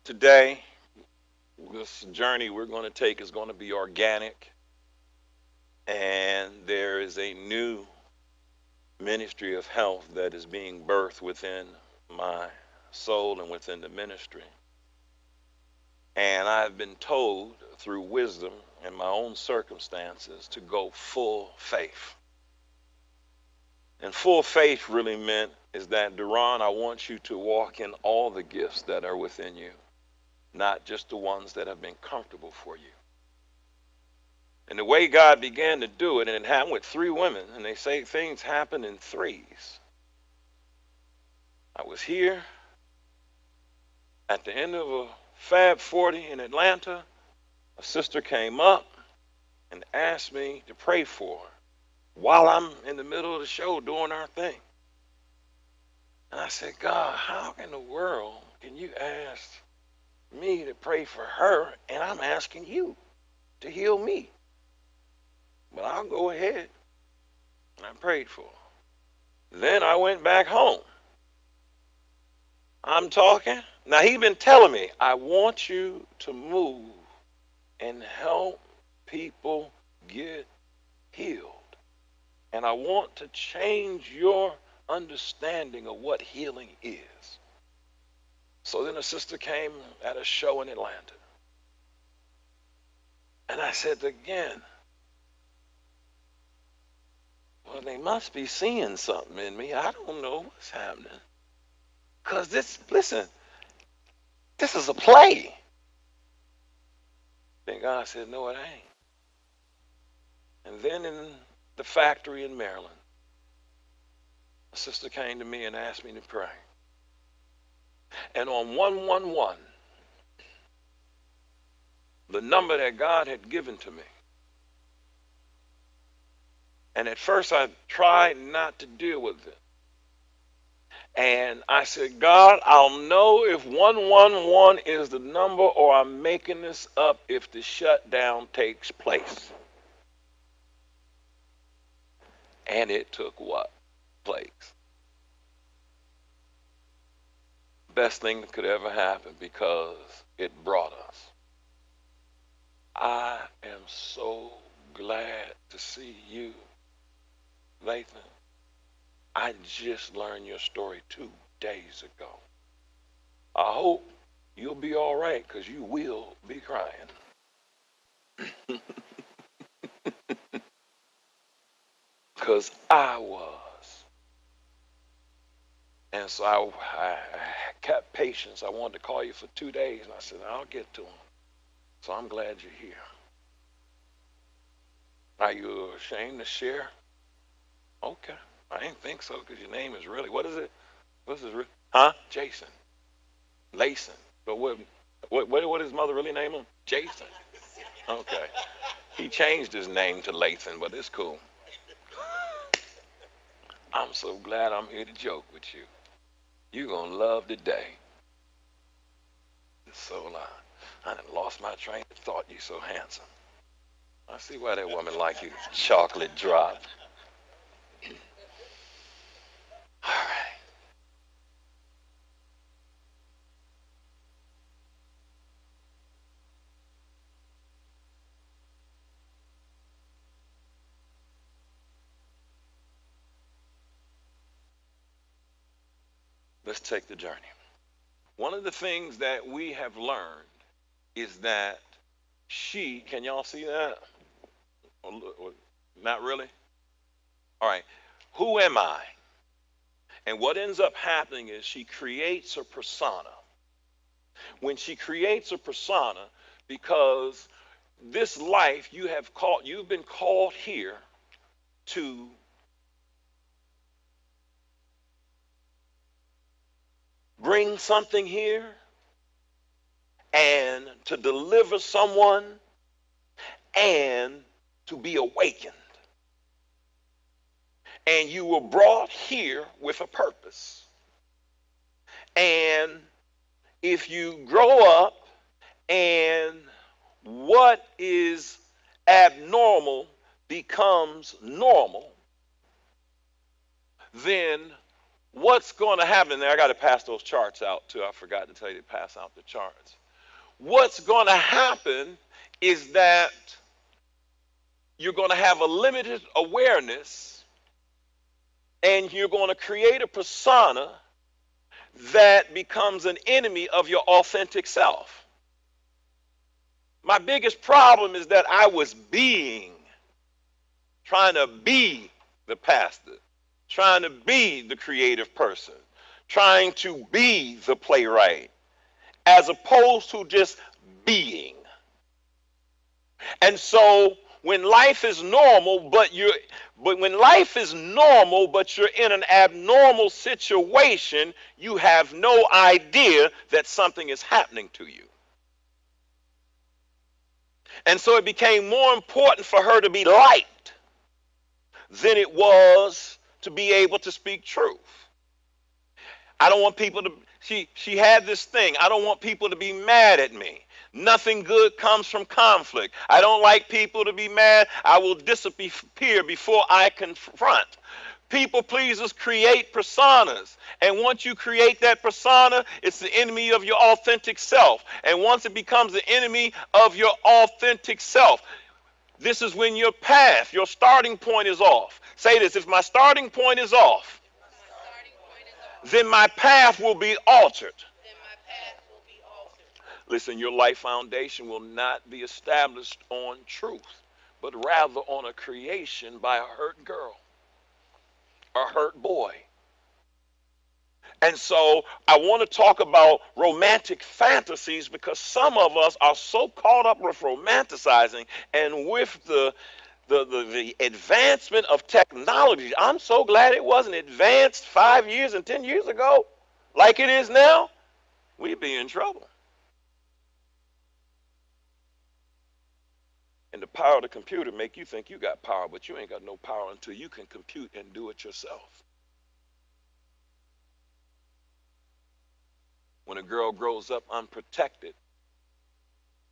Today, this journey we're going to take is going to be organic, and there is a new ministry of health that is being birthed within my soul and within the ministry. And I've been told through wisdom and my own circumstances to go full faith. And full faith really meant is that, Deron, I want you to walk in all the gifts that are within you, not just the ones that have been comfortable for you. And the way God began to do it, and it happened with three women, and they say things happen in threes. I was here at the end of a Fab 40 in Atlanta. A sister came up and asked me to pray for her while I'm in the middle of the show doing our thing. And I said, God, how in the world can you ask me to pray for her and I'm asking you to heal me? But I'll go ahead. And I prayed for her. Then I went back home. I'm talking. Now he's been telling me, I want you to move and help people get healed. And I want to change your understanding of what healing is. So then a sister came at a show in Atlanta. And I said again, well, they must be seeing something in me. I don't know what's happening. Because listen, this is a play. Then God said, no, it ain't. And then in the factory in Maryland, a sister came to me and asked me to pray. And on 111, the number that God had given to me, and at first I tried not to deal with it. And I said, God, I'll know if 111 is the number or I'm making this up if the shutdown takes place. And it took what? Place. Best thing that could ever happen because it brought us. I am so glad to see you, Lathan. I just learned your story 2 days ago. I hope you'll be all right because you will be crying. Because I was. And so I kept patience. I wanted to call you for 2 days. And I said, I'll get to him. So I'm glad you're here. Are you ashamed to share? Okay. I didn't think so because your name is really, what is it? What's his real? Huh? Jason. Layson. But what his mother really name him? Jason. Okay. He changed his name to Lathan, but it's cool. I'm so glad I'm here to joke with you. You're going to love the day. So I done lost my train of thought. You so handsome. I see why that woman like you. Chocolate drop. All right. Let's take the journey. One of the things that we have learned is that can y'all see that? Not really? All right. Who am I? And what ends up happening is she creates a persona. When she creates a persona, because this life you've been called here to bring something here and to deliver someone and to be awakened. And you were brought here with a purpose. And if you grow up and what is abnormal becomes normal, then What's going to happen there? I got to pass those charts out too. I forgot to tell you to pass out the charts. What's going to happen is that you're going to have a limited awareness, and you're going to create a persona that becomes an enemy of your authentic self. My biggest problem is that I was trying to be the pastor, trying to be the creative person, trying to be the playwright, as opposed to just being. And so when life is normal, but when life is normal, but you're in an abnormal situation, you have no idea that something is happening to you. And so it became more important for her to be liked than it was to be able to speak truth. I don't want people to, she had this thing, I don't want people to be mad at me. Nothing good comes from conflict. I don't like people to be mad. I will disappear before I confront. People pleasers create personas. And once you create that persona, it's the enemy of your authentic self. And once it becomes the enemy of your authentic self, this is when your path, your starting point is off. Say this: if my starting point is off, then my path will be altered. Listen, your life foundation will not be established on truth, but rather on a creation by a hurt girl, a hurt boy. And so I want to talk about romantic fantasies, because some of us are so caught up with romanticizing and with the advancement of technology. I'm so glad it wasn't advanced 5 years and 10 years ago like it is now. We'd be in trouble. And the power of the computer make you think you got power, but you ain't got no power until you can compute and do it yourself. When a girl grows up unprotected,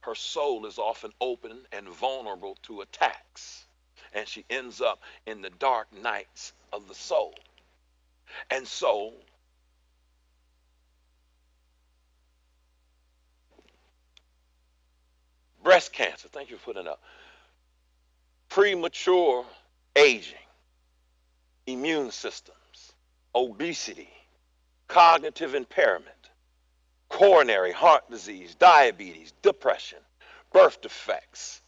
her soul is often open and vulnerable to attacks, and she ends up in the dark nights of the soul. And so breast cancer, thank you for putting it up, premature aging, immune systems, obesity, cognitive impairment, coronary heart disease, diabetes, depression, birth defects,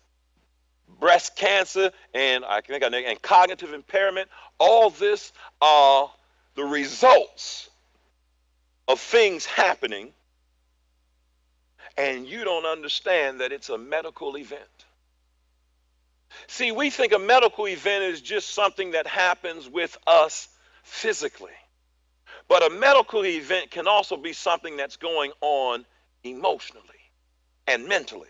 breast cancer, and and cognitive impairment. All this are the results of things happening, and you don't understand that it's a medical event. See, we think a medical event is just something that happens with us physically. But a medical event can also be something that's going on emotionally and mentally.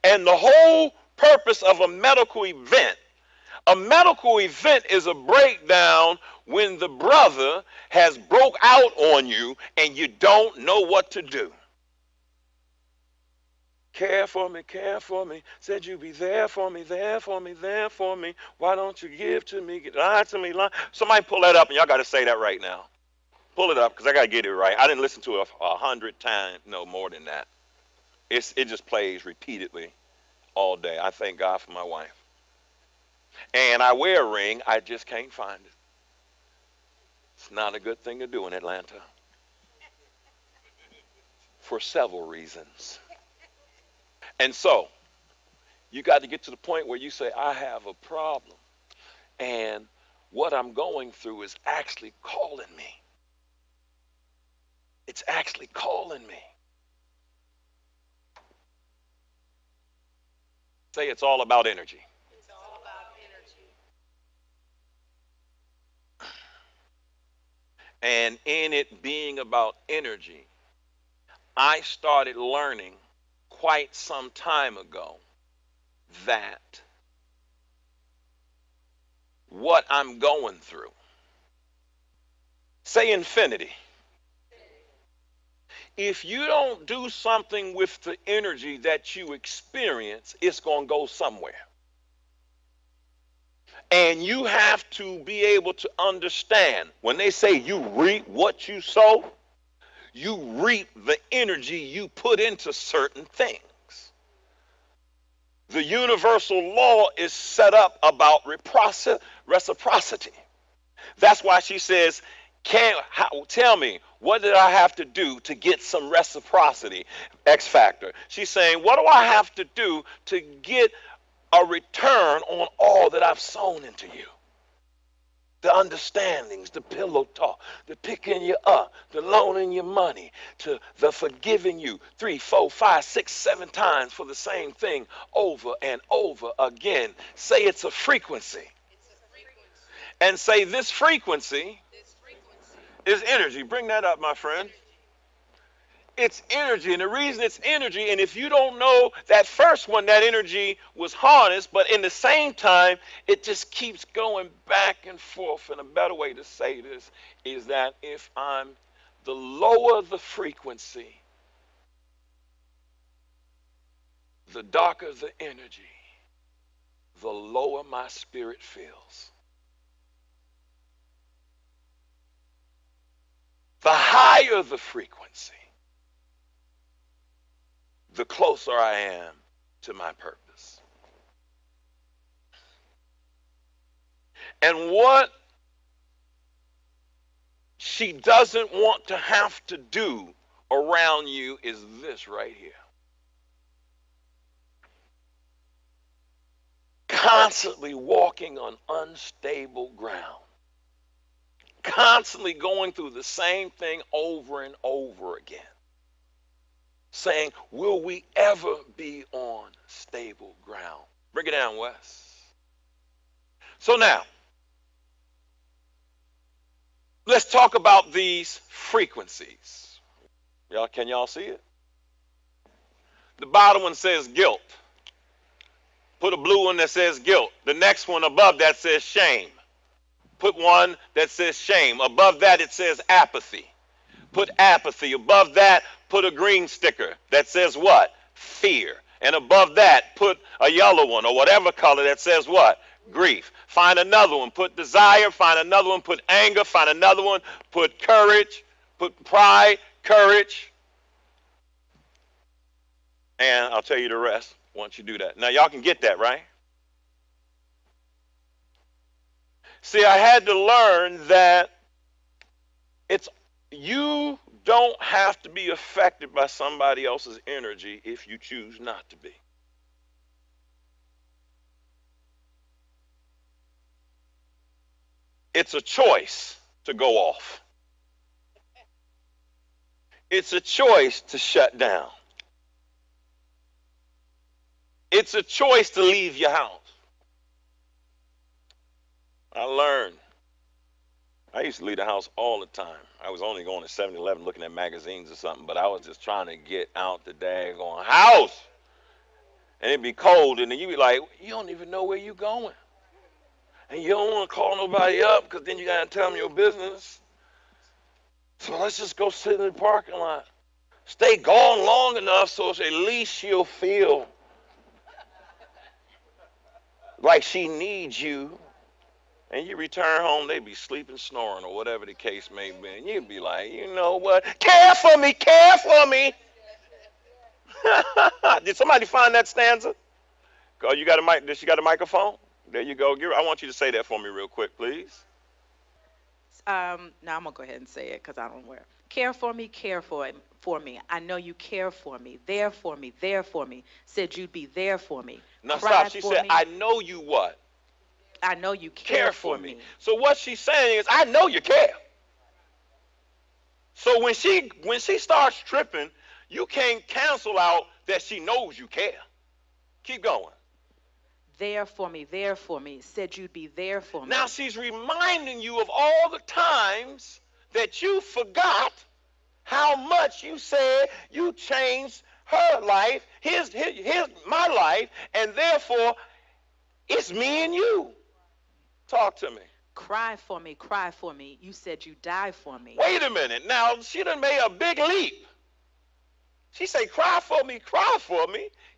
And the whole purpose of a medical event is a breakdown when the brother has broke out on you and you don't know what to do. Care for me, said you'd be there for me, there for me, there for me. Why don't you give to me, lie to me, lie. Somebody pull that up, and y'all got to say that right now. Pull it up, because I got to get it right. I didn't listen to it 100 times, no more than that. It just plays repeatedly all day. I thank God for my wife. And I wear a ring, I just can't find it. It's not a good thing to do in Atlanta, for several reasons. And so, you got to get to the point where you say, I have a problem, and what I'm going through is actually calling me. It's actually calling me. Say it's all about energy. It's all about energy. And in it being about energy, I started learning quite some time ago that what I'm going through, say infinity, if you don't do something with the energy that you experience, it's going to go somewhere. And you have to be able to understand when they say you reap what you sow, you reap the energy you put into certain things. The universal law is set up about reciprocity. That's why she says, tell me, what did I have to do to get some reciprocity? X factor. She's saying, what do I have to do to get a return on all that I've sown into you? The understandings, the pillow talk, the picking you up, the loaning you money, to the forgiving you 3, 4, 5, 6, 7 times for the same thing over and over again. Say it's a frequency. And say this frequency is energy. Bring that up, my friend. It's energy, and the reason it's energy, and if you don't know that first one, that energy was harnessed, but in the same time, it just keeps going back and forth. And a better way to say this is that if I'm the lower the frequency, the darker the energy, the lower my spirit feels. The higher the frequency, the closer I am to my purpose. And what she doesn't want to have to do around you is this right here. Constantly walking on unstable ground. Constantly going through the same thing over and over again. Saying, will we ever be on stable ground? Break it down, Wes. So now, let's talk about these frequencies. Can y'all see it? The bottom one says guilt. Put a blue one that says guilt. The next one above that says shame. Put one that says shame. Above that it says apathy. Put apathy. Above that, put a green sticker that says what? Fear. And above that, put a yellow one or whatever color that says what? Grief. Find another one. Put desire. Find another one. Put anger. Find another one. Put courage. Put pride. Courage. And I'll tell you the rest once you do that. Now, y'all can get that, right? See, I had to learn that you don't have to be affected by somebody else's energy if you choose not to be. It's a choice to go off. It's a choice to shut down. It's a choice to leave your house. I learned. I used to leave the house all the time. I was only going to 7-Eleven looking at magazines or something, but I was just trying to get out the daggone house. And it'd be cold, and then you'd be like, you don't even know where you're going. And you don't want to call nobody up because then you got to tell them your business. So let's just go sit in the parking lot. Stay gone long enough so at least she'll feel like she needs you. And you return home, they be sleeping, snoring, or whatever the case may be. And you'd be like, you know what? Care for me, care for me. Did somebody find that stanza? Oh, you got a mic? Did she got a microphone? There you go. I want you to say that for me real quick, please. Now I'm gonna go ahead and say it because I don't wear. Care for me, care for me. I know you care for me. There for me, there for me. Said you'd be there for me. Now stop. She said, I know you what? I know you care for me. So what she's saying is, I know you care. So when she starts tripping, you can't cancel out that she knows you care. Keep going. There for me. Said you'd be there for me. Now she's reminding you of all the times that you forgot how much you said you changed her life, my life, and therefore it's me and you. Talk to me. Cry for me. You said you die for me. Wait a minute. Now, she done made a big leap. She said, cry for me.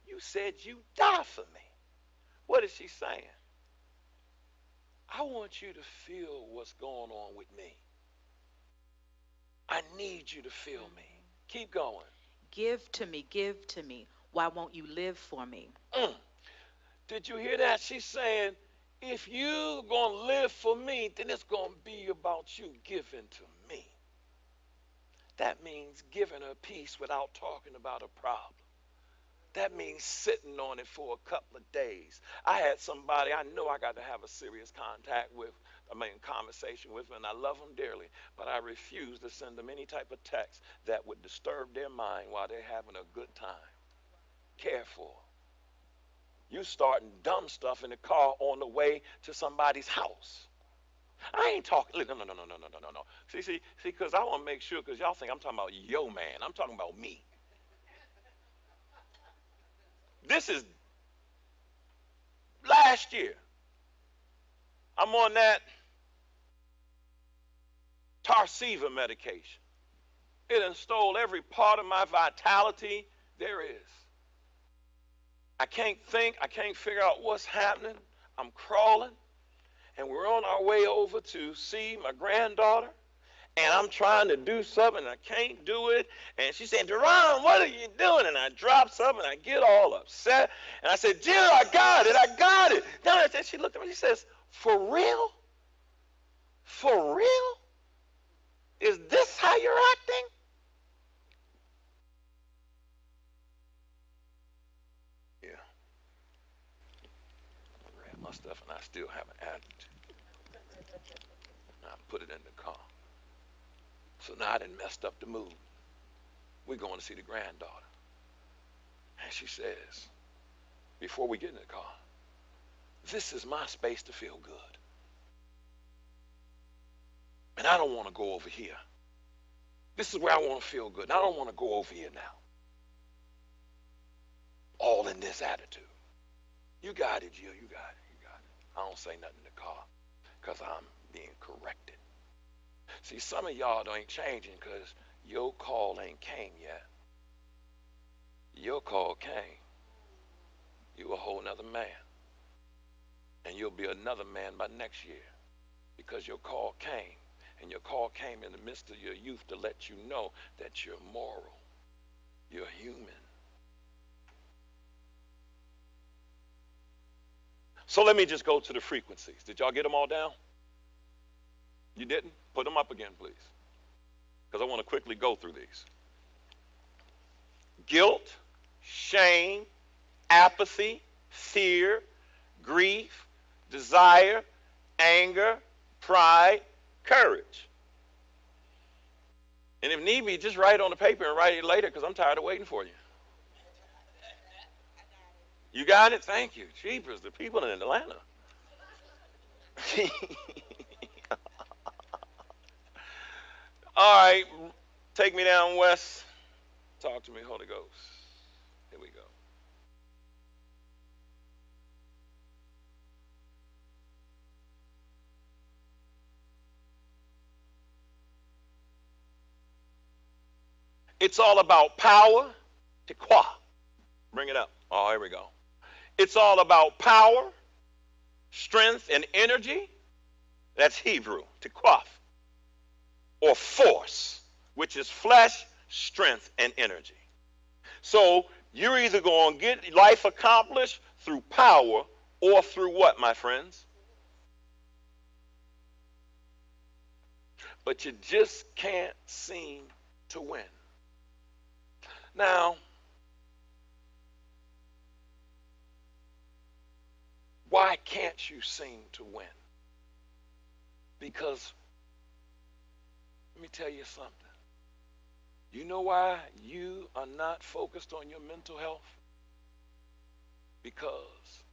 You said you die for me. What is she saying? I want you to feel what's going on with me. I need you to feel me. Keep going. Give to me, give to me. Why won't you live for me? Mm. Did you hear that? She's saying, if you're going to live for me, then it's going to be about you giving to me. That means giving her peace without talking about a problem. That means sitting on it for a couple of days. I had somebody I know I got to have a serious conversation with, and I love them dearly, but I refuse to send them any type of text that would disturb their mind while they're having a good time. Careful. You starting dumb stuff in the car on the way to somebody's house. I ain't talking. No. See, because I want to make sure, because y'all think I'm talking about yo man. I'm talking about me. This is last year. I'm on that Tarceva medication. It done stole every part of my vitality there is. I can't think. I can't figure out what's happening. I'm crawling. And we're on our way over to see my granddaughter. And I'm trying to do something. And I can't do it. And she said, Deron, what are you doing? And I drop something. And I get all upset. And I said, Jill, I got it. I got it. Then she looked at me. She says, for real? For real? Is this how you're acting? Yeah. I grabbed my stuff and I still have an attitude. And I put it in the car. So now I done messed up the mood. We're going to see the granddaughter. And she says, before we get in the car, this is my space to feel good. And I don't want to go over here. This is where I want to feel good. And I don't want to go over here now. All in this attitude. You got it, Jill. You got it. You got it. I don't say nothing in the car because I'm being corrected. See, some of y'all ain't changing because your call ain't came yet. Your call came. You a whole nother man. And you'll be another man by next year because your call came. And your call came in the midst of your youth to let you know that you're moral. You're human. So let me just go to the frequencies. Did y'all get them all down? You didn't? Put them up again, please. Because I want to quickly go through these. Guilt, shame, apathy, fear, grief, desire, anger, pride, courage. And if need be, just write it on the paper and write it later because I'm tired of waiting for you. You got it? Thank you. Jeepers, the people in Atlanta. All right, take me down west. Talk to me, Holy Ghost. Here we go. It's all about power. Tikwa. Bring it up. Oh, here we go. It's all about power, strength, and energy. That's Hebrew. Tikwaf. Or force, which is flesh, strength, and energy. So you're either going to get life accomplished through power or through what, my friends? But you just can't seem to win. Now, why can't you seem to win? Because, let me tell you something. You know why you are not focused on your mental health? Because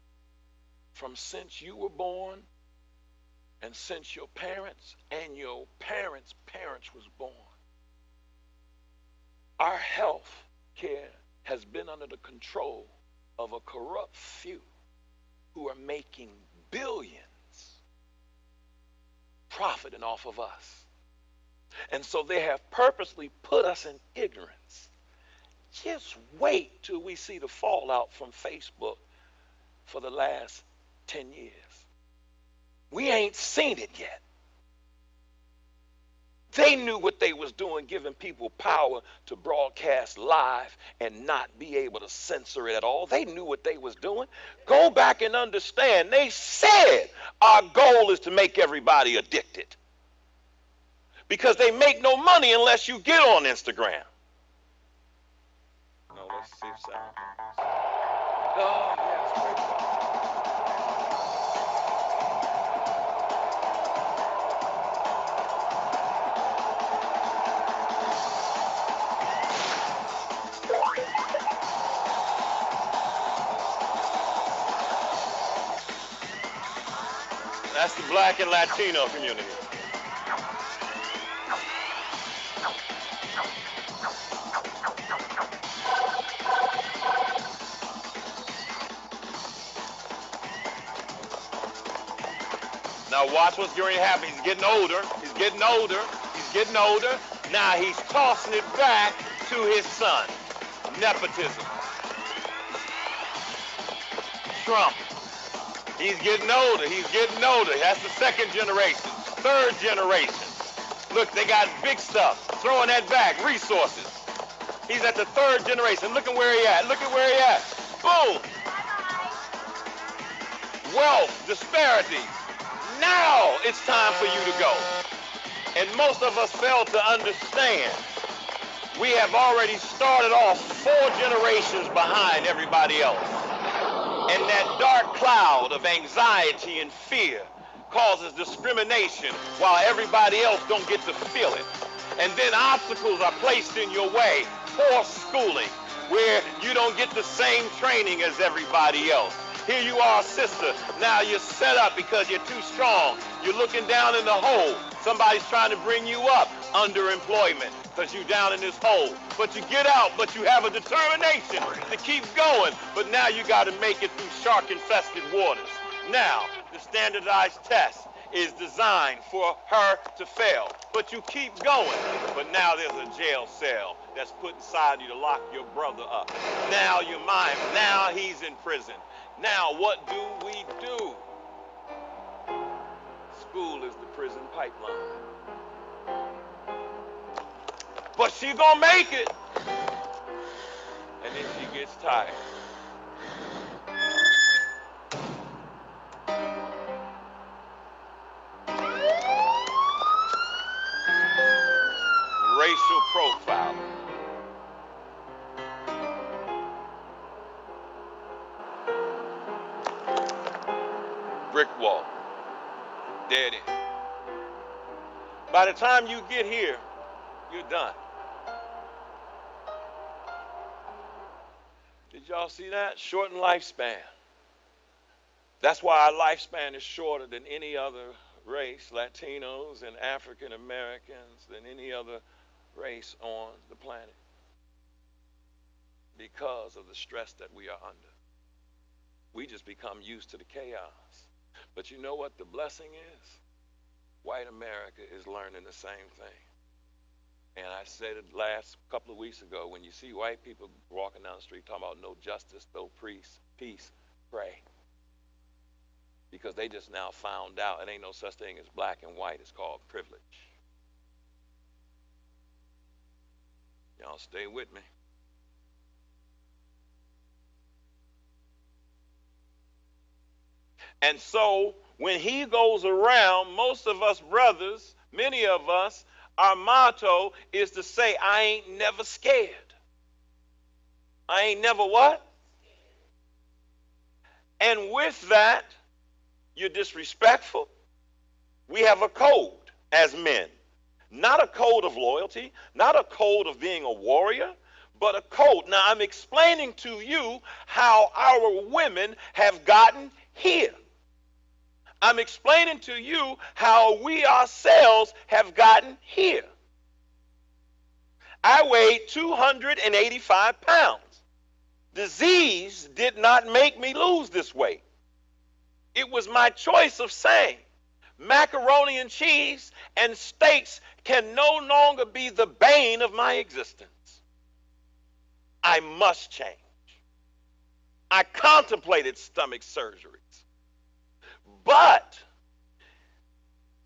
from since you were born and since your parents and your parents' parents was born, our health care has been under the control of a corrupt few who are making billions profiting off of us. And so they have purposely put us in ignorance. Just wait till we see the fallout from Facebook for the last 10 years. We ain't seen it yet. They knew what they was doing, giving people power to broadcast live and not be able to censor it at all. They knew what they was doing. Go back and understand. They said our goal is to make everybody addicted. Because they make no money unless you get on Instagram. No, let's see if sound. Oh, yes, praise God. That's the Black and Latino community. Now watch what's going to happen. He's getting older. He's getting older. He's getting older. Now he's tossing it back to his son. Nepotism. Trump. He's getting older. He's getting older. That's the second generation. Third generation. Look, they got big stuff. Throwing that back. Resources. He's at the third generation. Look at where he at. Look at where he at. Boom. Wealth. Disparity. Now it's time for you to go. And most of us fail to understand. We have already started off 4 generations behind everybody else. And that dark cloud of anxiety and fear causes discrimination while everybody else don't get to feel it. And then obstacles are placed in your way. Poor schooling, where you don't get the same training as everybody else. Here you are, sister. Now you're set up because you're too strong. You're looking down in the hole. Somebody's trying to bring you up. Underemployment, because you're down in this hole. But you get out, but you have a determination to keep going. But now you got to make it through shark-infested waters. Now, the standardized test is designed for her to fail. But you keep going. But now there's a jail cell that's put inside you to lock your brother up. Now you're mine. Now he's in prison. Now what do we do? School is the prison pipeline. But she gonna make it. And then she gets tired. Racial profiling. Brick wall. Dead end. By the time you get here, you're done. Did y'all see that? Shortened lifespan. That's why our lifespan is shorter than any other race, Latinos and African Americans, than any other race on the planet. Because of the stress that we are under. We just become used to the chaos. But you know what the blessing is? White America is learning the same thing. And I said it last couple of weeks ago, when you see white people walking down the street talking about no justice, no peace, pray. Because they just now found out it ain't no such thing as black and white. It's called privilege. Y'all stay with me. And so when he goes around, most of us brothers, many of us, our motto is to say, I ain't never scared. I ain't never what? And with that, you're disrespectful. We have a code as men. Not a code of loyalty, not a code of being a warrior, but a code. Now, I'm explaining to you how our women have gotten here. I'm explaining to you how we ourselves have gotten here. I weighed 285 pounds. Disease did not make me lose this weight. It was my choice of saying, macaroni and cheese and steaks can no longer be the bane of my existence. I must change. I contemplated stomach surgeries. But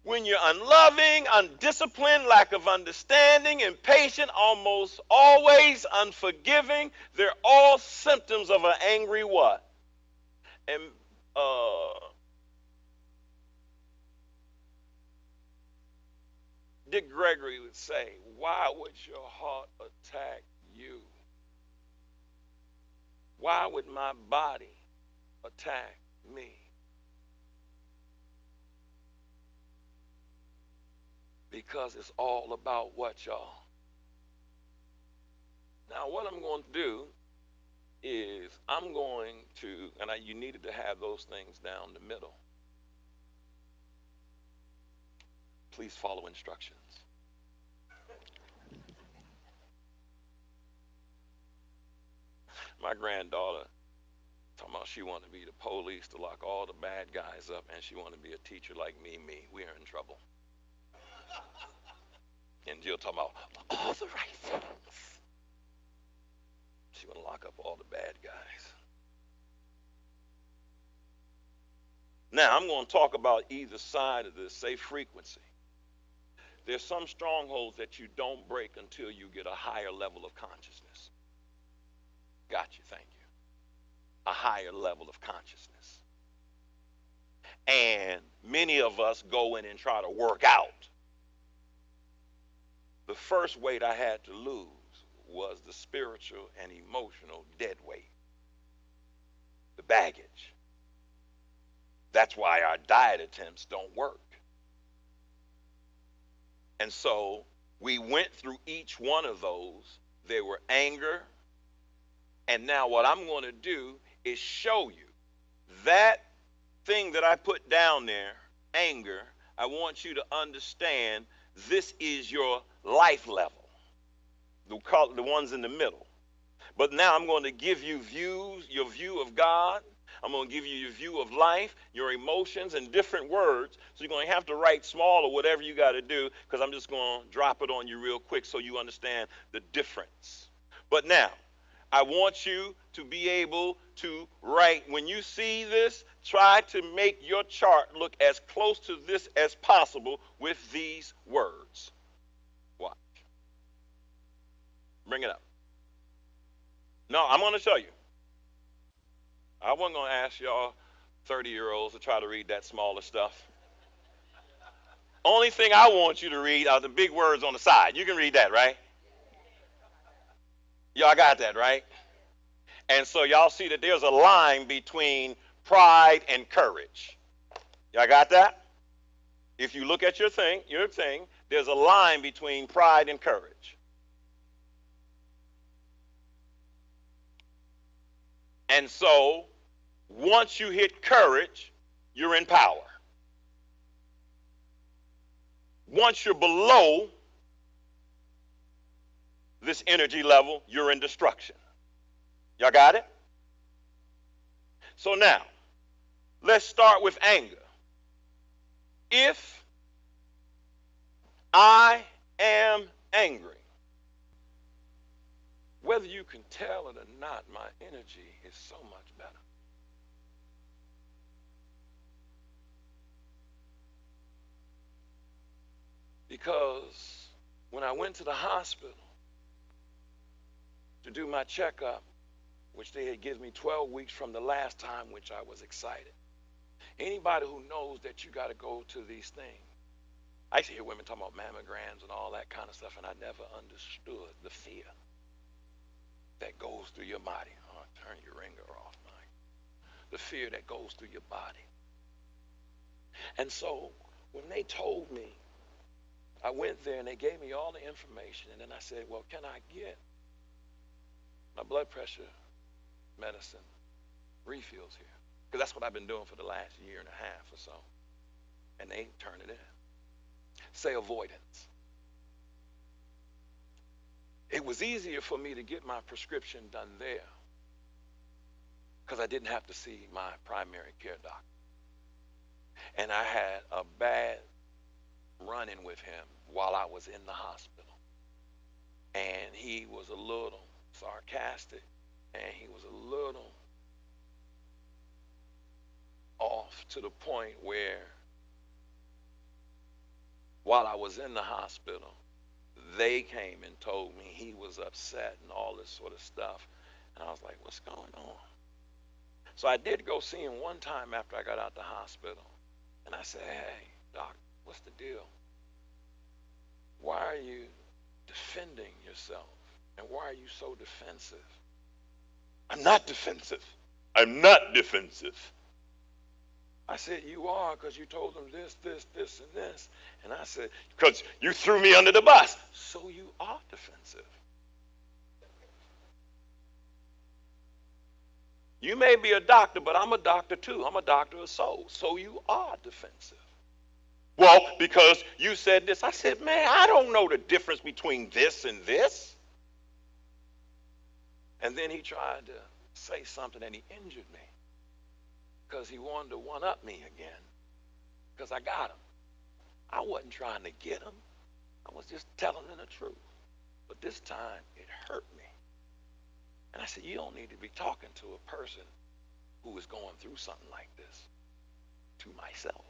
When you're unloving, undisciplined, lack of understanding, impatient, almost always unforgiving, they're all symptoms of an angry what? And Dick Gregory would say, why would your heart attack you? Why would my body attack me? Because it's all about what, y'all? Now, what I'm going to do is I'm going to, and you needed to have those things down the middle. Please follow instructions. My granddaughter talking about she wanted to be the police to lock all the bad guys up, and she wanted to be a teacher like me. We are in trouble. And Jill talking about all the right things. She want to lock up all the bad guys. Now, I'm going to talk about either side of this, say frequency. There's some strongholds that you don't break until you get a higher level of consciousness. Got you, thank you. A higher level of consciousness. And many of us go in and try to work out. The first weight I had to lose was the spiritual and emotional dead weight, the baggage. That's why our diet attempts don't work. And so we went through each one of those. There were anger. And now what I'm going to do is show you that thing that I put down there, anger. I want you to understand this is your life level, the ones in the middle. But now I'm going to give you your view of God. I'm going to give you your view of life, your emotions, and different words. So you're going to have to write small or whatever you got to do, because I'm just going to drop it on you real quick so you understand the difference. But now, I want you to be able to write. When you see this, try to make your chart look as close to this as possible with these words. Watch. Bring it up. No, I'm going to show you. I wasn't going to ask y'all 30-year-olds to try to read that smaller stuff. Only thing I want you to read are the big words on the side. You can read that, right? Y'all got that, right? And so y'all see that there's a line between pride and courage. Y'all got that? If you look at your thing, there's a line between pride and courage. And so once you hit courage, you're in power. Once you're below this energy level, you're in destruction. Y'all got it? So now, let's start with anger. If I am angry, whether you can tell it or not, my energy is so much better. Because when I went to the hospital to do my checkup, which they had given me 12 weeks from the last time, which I was excited. Anybody who knows that you got to go to these things. I used to hear women talking about mammograms and all that kind of stuff, and I never understood the fear that goes through your body. Oh, turn your ringer off, Mike. The fear that goes through your body. And so when they told me, I went there and they gave me all the information, and then I said, well, can I get my blood pressure medicine refills here? Because that's what I've been doing for the last year and a half or so. And they turn it in. Say avoidance. It was easier for me to get my prescription done there because I didn't have to see my primary care doctor. And I had a bad run-in with him while I was in the hospital. And he was a little sarcastic, and he was a little off to the point where While I was in the hospital, they came and told me he was upset and all this sort of stuff. And I was like, what's going on? So I did go see him one time after I got out the hospital. And I said, hey, doc, what's the deal? Why are you defending yourself? And why are you so defensive? I'm not defensive. I'm not defensive. I said, you are, because you told them this, this, this, and this. And I said, because you threw me under the bus. So you are defensive. You may be a doctor, but I'm a doctor too. I'm a doctor of souls. So you are defensive. Well, because you said this. I said, man, I don't know the difference between this and this. And then he tried to say something and he injured me because he wanted to one-up me again because I got him. I wasn't trying to get him. I was just telling him the truth. But this time, it hurt me. And I said, you don't need to be talking to a person who is going through something like this, to myself.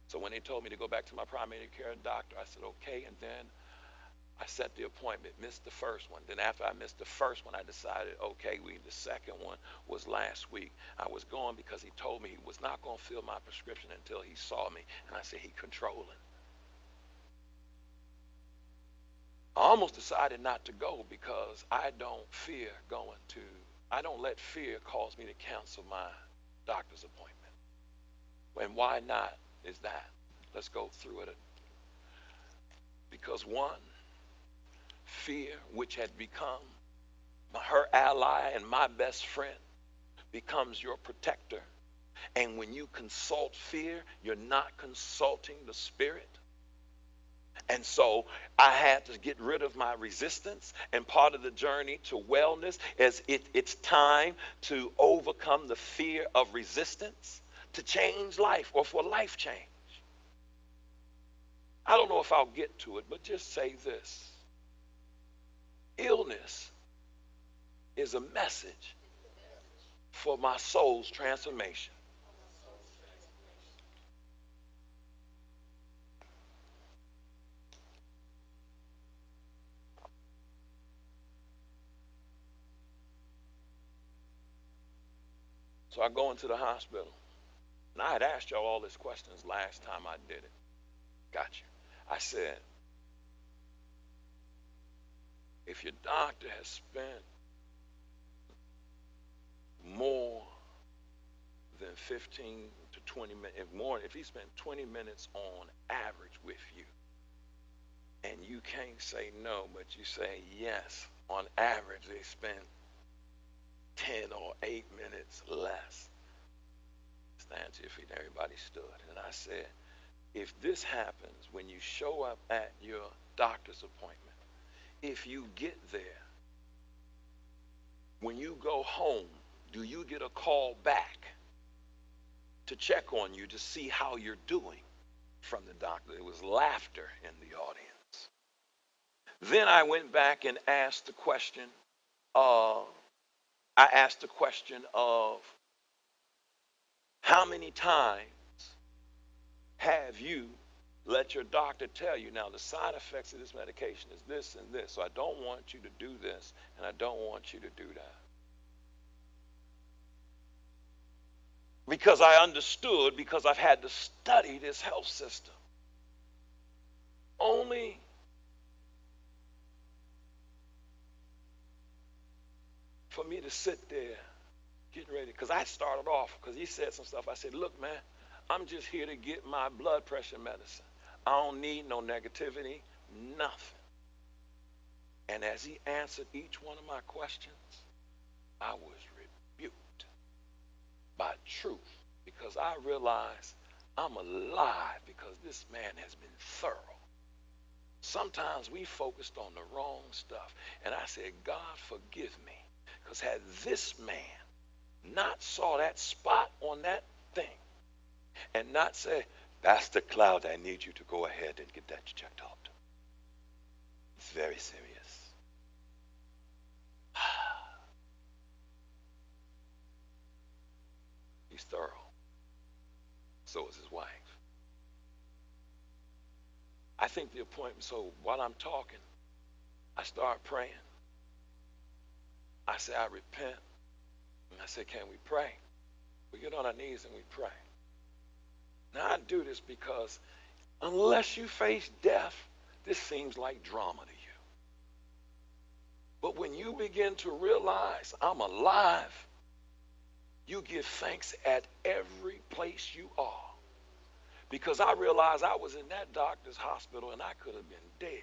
So when they told me to go back to my primary care doctor, I said, okay. And then I set the appointment, missed the first one. Then after I missed the first one, I decided, okay, the second one was last week. I was going because he told me he was not going to fill my prescription until he saw me. And I said, he controlling. I almost decided not to go because I don't let fear cause me to cancel my doctor's appointment. And why not is that? Let's go through it. Because one, fear, which had become her ally and my best friend, becomes your protector. And when you consult fear, you're not consulting the spirit. And so I had to get rid of my resistance. And part of the journey to wellness is it's time to overcome the fear of resistance to change life or for life change. I don't know if I'll get to it, but just say this. Illness is a message for my soul's transformation. So I go into the hospital. And I had asked y'all all these questions last time I did it. Got you. I said, if your doctor has spent more than 15 to 20 minutes, if he spent 20 minutes on average with you, and you can't say no, but you say yes, on average they spend 10 or 8 minutes less. Stand to your feet. Everybody stood. And I said, if this happens when you show up at your doctor's appointment, if you get there, when you go home, do you get a call back to check on you to see how you're doing from the doctor? There was laughter in the audience. Then I went back and asked the question, I asked the question of how many times have you let your doctor tell you, now the side effects of this medication is this and this, so I don't want you to do this and I don't want you to do that. Because I understood, because I've had to study this health system. Only for me to sit there getting ready, because I started off, because he said some stuff. I said, look, man, I'm just here to get my blood pressure medicine. I don't need no negativity, nothing. And as he answered each one of my questions, I was rebuked by truth, because I realized I'm alive because this man has been thorough. Sometimes we focused on the wrong stuff. And I said, God, forgive me, because had this man not saw that spot on that thing and not say, Pastor Cloud, I need you to go ahead and get that checked out. It's very serious. He's thorough. So is his wife. I think the appointment, so while I'm talking, I start praying. I say, I repent. And I say, can we pray? We get on our knees and we pray. Now, I do this because unless you face death, this seems like drama to you. But when you begin to realize I'm alive, you give thanks at every place you are. Because I realized I was in that doctor's hospital and I could have been dead.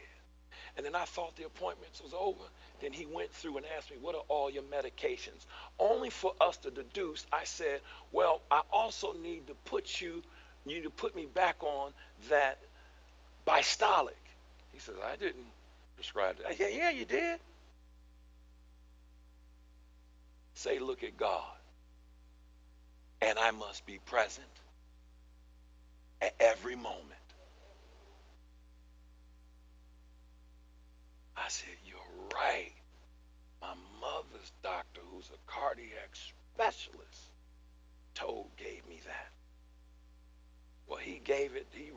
And then I thought the appointment was over. Then he went through and asked me, what are all your medications? Only for us to deduce, I said, well, I also need to put you need to put me back on that bistolic. He says, I didn't prescribe that. Yeah, you did. Say, look at God. And I must be present at every moment. I said, you're right. My mother's doctor, who's a cardiac specialist, gave me that. Well, he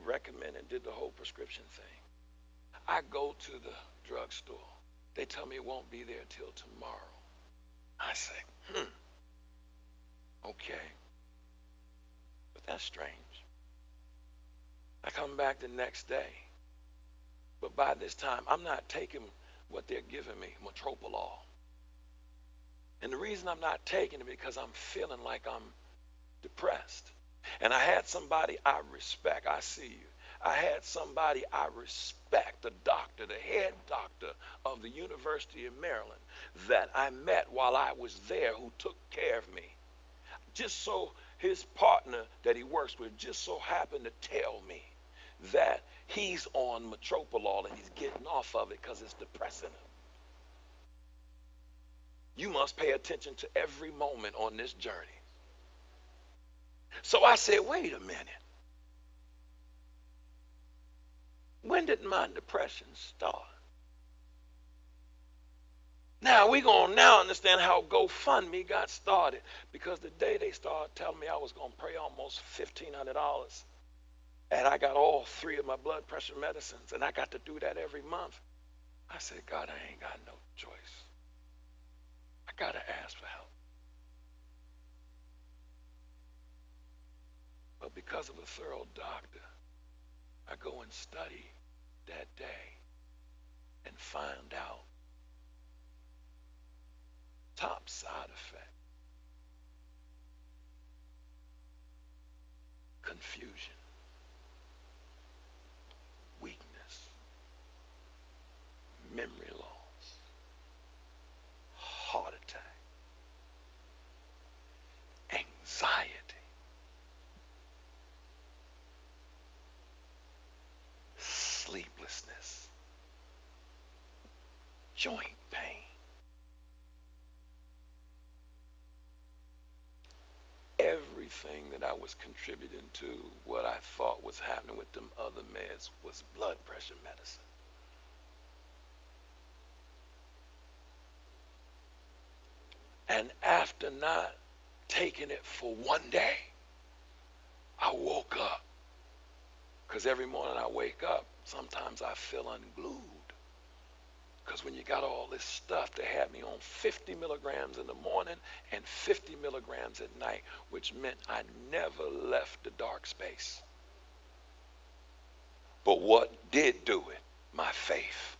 recommended, did the whole prescription thing. I go to the drugstore. They tell me it won't be there till tomorrow. I say, okay. But that's strange. I come back the next day. But by this time, I'm not taking what they're giving me, metropolol. And the reason I'm not taking it because I'm feeling like I'm depressed. And I had somebody I respect. I see you. I had somebody I respect, the doctor, the head doctor of the University of Maryland that I met while I was there who took care of me. Just so his partner that he works with just so happened to tell me that he's on metropolol and he's getting off of it because it's depressing him. You must pay attention to every moment on this journey. So I said, wait a minute. When did my depression start? Now we're going to now understand how GoFundMe got started. Because the day they started telling me I was going to pay almost $1,500, and I got all 3 of my blood pressure medicines, and I got to do that every month. I said, God, I ain't got no choice. I got to ask for help. But because of a thorough doctor, I go and study that day and find out top side effect, confusion, weakness, memory loss, heart attack, anxiety, sleeplessness, joint pain. Everything that I was contributing to what I thought was happening with them other meds was blood pressure medicine. And after not taking it for one day, I woke up. Because every morning I wake up, sometimes I feel unglued. Because when you got all this stuff, they had me on 50 milligrams in the morning and 50 milligrams at night, which meant I never left the dark space. But what did do it? My faith.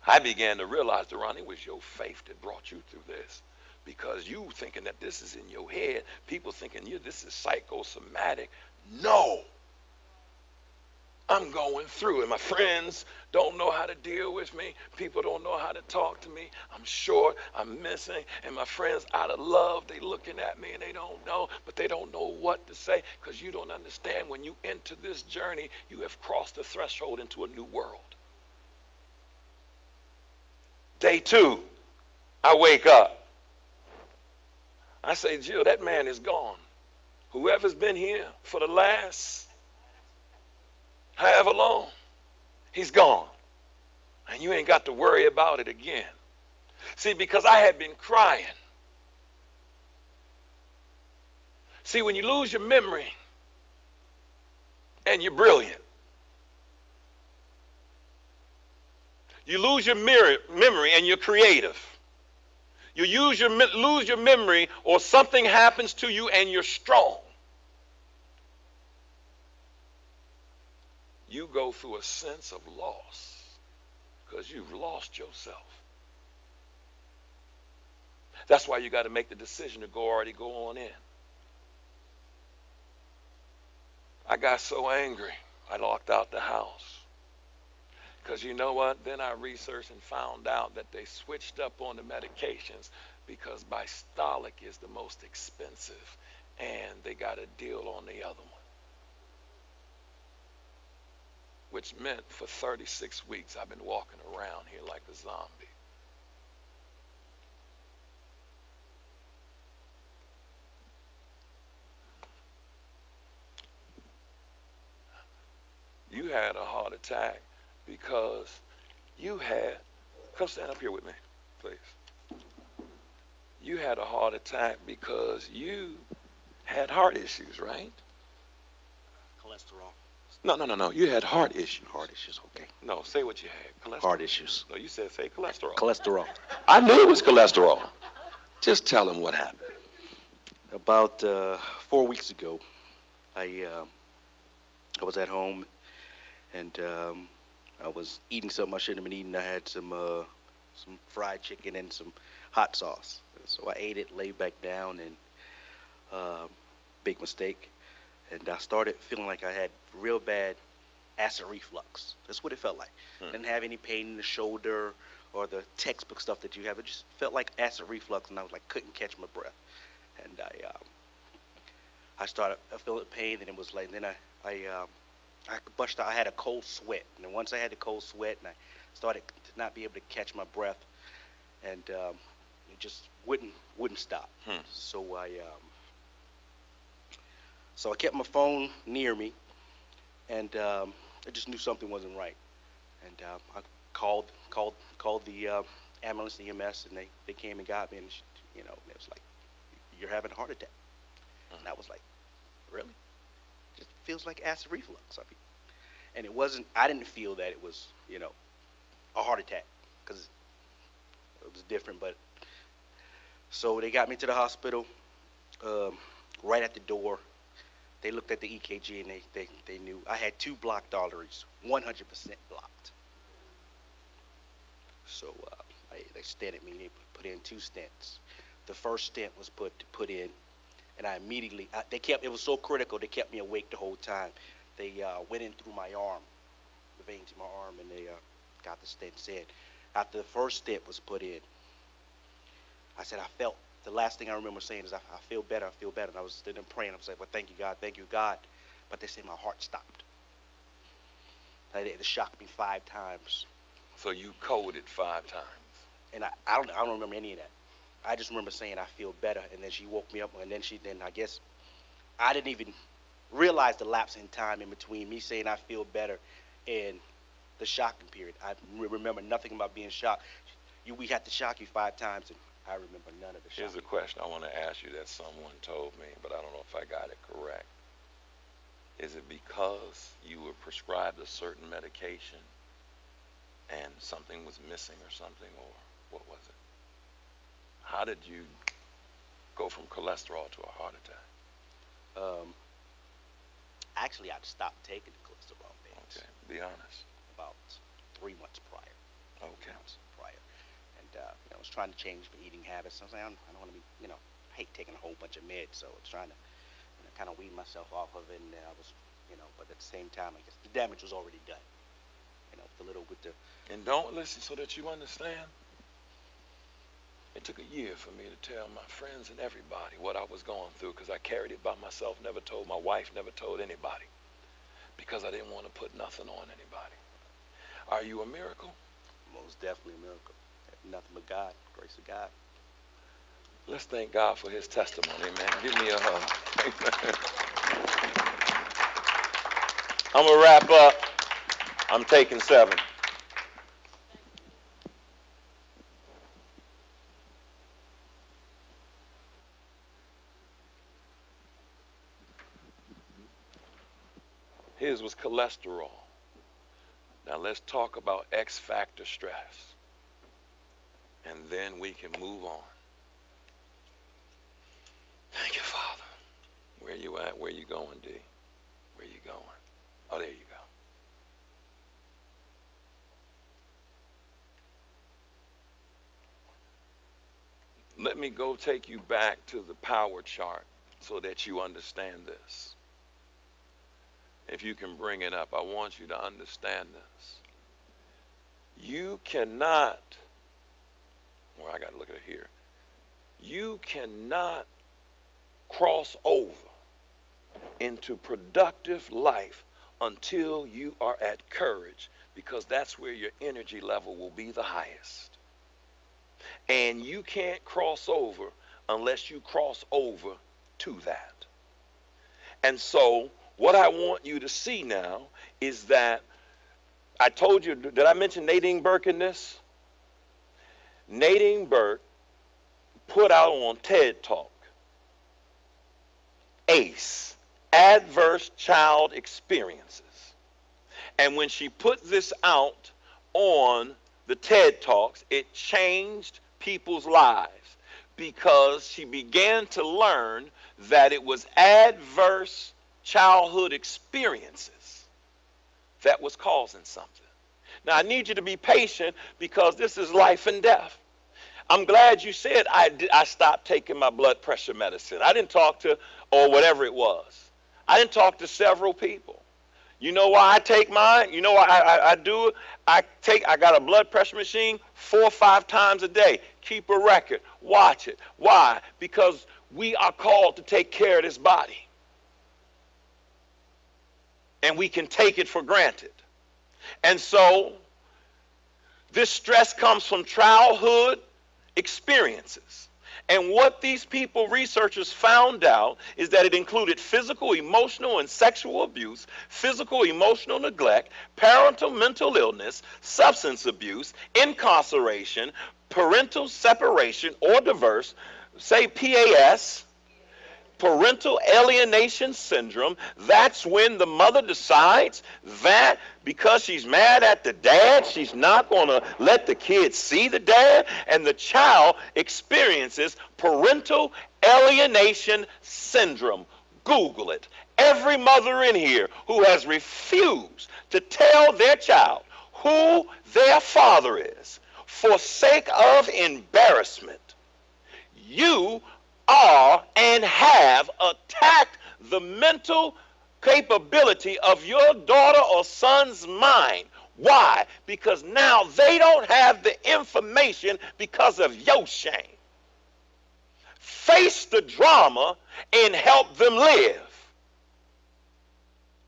I began to realize, Deron, it was your faith that brought you through this. Because you thinking that this is in your head, people thinking this is psychosomatic. No. I'm going through it. My friends don't know how to deal with me. People don't know how to talk to me. I'm short, I'm missing, and my friends out of love, they looking at me and they don't know, but they don't know what to say because you don't understand when you enter this journey, you have crossed the threshold into a new world. Day 2, I wake up. I say, Jill, that man is gone. Whoever's been here for the last however long, he's gone. And you ain't got to worry about it again. See, because I had been crying. See, when you lose your memory and you're brilliant, You lose your memory and you're creative. You lose your memory or something happens to you and you're strong. You go through a sense of loss because you've lost yourself. That's why you got to make the decision to already go on in. I got so angry, I locked out the house. Because you know what? Then I researched and found out that they switched up on the medications because Bistolic is the most expensive and they got a deal on the other one. Which meant for 36 weeks I've been walking around here like a zombie. You had a heart attack because you had, come stand up here with me, please. You had a heart attack because you had heart issues, right? Cholesterol. No. You had heart issues. Heart issues, okay. No, say what you had. Cholesterol. Heart issues. No, you said say cholesterol. Cholesterol. I knew it was cholesterol. Just tell him what happened. About 4 weeks ago, I was at home and I was eating something I shouldn't have been eating. I had some fried chicken and some hot sauce. So I ate it, laid back down, and big mistake. And I started feeling like I had real bad acid reflux. That's what it felt like. I didn't have any pain in the shoulder or the textbook stuff that you have. It just felt like acid reflux, and I was like couldn't catch my breath. And I started feeling pain, and it was like then I busted out. I had a cold sweat, and then once I had the cold sweat, and I started to not be able to catch my breath, and it just wouldn't stop. So I kept my phone near me, and I just knew something wasn't right. And I called the ambulance, EMS, and they came and got me, and it was like, you're having a heart attack. And I was like, really? It just feels like acid reflux. And it wasn't. I didn't feel that it was a heart attack because it was different. But so they got me to the hospital. Right at the door, they looked at the EKG and they knew I had 2 blocked arteries, 100% blocked. So they stented me. They put in 2 stents. The first stent was put in, and I immediately it was so critical. They kept me awake the whole time. They went in through my arm, the veins in my arm, and they got the stents in. After the first stent was put in, I said the last thing I remember saying is I feel better, I feel better. And I was sitting there praying. I was like, well, thank you, God. But they said my heart stopped. They shocked me 5 times. So you coded 5 times. And I don't remember any of that. I just remember saying I feel better, and then she woke me up, and then I guess I didn't even realize the lapse in time in between me saying I feel better and the shocking period. I remember nothing about being shocked. We had to shock you 5 times, and I remember none of the shock. Here's a question I want to ask you that someone told me, but I don't know if I got it correct. Is it because you were prescribed a certain medication and something was missing or something, or what was it? How did you go from cholesterol to a heart attack? Actually, I'd stopped taking the cholesterol meds. Okay, be honest. About 3 months prior. Okay. 3 months prior, and I was trying to change my eating habits. I was like, I don't want to be, I hate taking a whole bunch of meds, so I was trying to kind of wean myself off of it. And I was, but at the same time, I guess the damage was already done. With the. And don't listen so that you understand. It took a year for me to tell my friends and everybody what I was going through because I carried it by myself, never told my wife, never told anybody because I didn't want to put nothing on anybody. Are you a miracle? Most definitely a miracle. Nothing but God, grace of God. Let's thank God for his testimony, man. Give me a hug. I'm going to wrap up. I'm taking 7. His was cholesterol. Now let's talk about X factor stress. And then we can move on. Thank you, Father. Where you at? Where you going, D? Where you going? Oh, there you go. Let me go take you back to the power chart so that you understand this. If you can bring it up, I want you to understand this. You cannot, well, I got to look at it here. You cannot cross over into productive life until you are at courage, because that's where your energy level will be the highest. And you can't cross over unless you cross over to that. And so what I want you to see now is that I told you, did I mention Nadine Burke in this? Nadine Burke put out on TED Talk, ACE, Adverse Child Experiences. And when she put this out on the TED Talks, it changed people's lives because she began to learn that it was adverse childhood experiences that was causing something. Now, I need you to be patient because this is life and death. I'm glad you said I stopped taking my blood pressure medicine. I didn't talk to, or whatever it was. I didn't talk to several people. You know why I take mine? You know why I do it? I got a blood pressure machine 4 or 5 times a day. Keep a record. Watch it. Why? Because we are called to take care of this body. And we can take it for granted. And so this stress comes from childhood experiences. And what these people, researchers, found out is that it included physical, emotional, and sexual abuse, physical, emotional neglect, parental mental illness, substance abuse, incarceration, parental separation or divorce, say PAS, parental alienation syndrome. That's when the mother decides that because she's mad at the dad, she's not going to let the kid see the dad, and the child experiences parental alienation syndrome. Google it. Every mother in here who has refused to tell their child who their father is for sake of embarrassment, you are and have attacked the mental capability of your daughter or son's mind. Why? Because now they don't have the information because of your shame. Face the drama and help them live.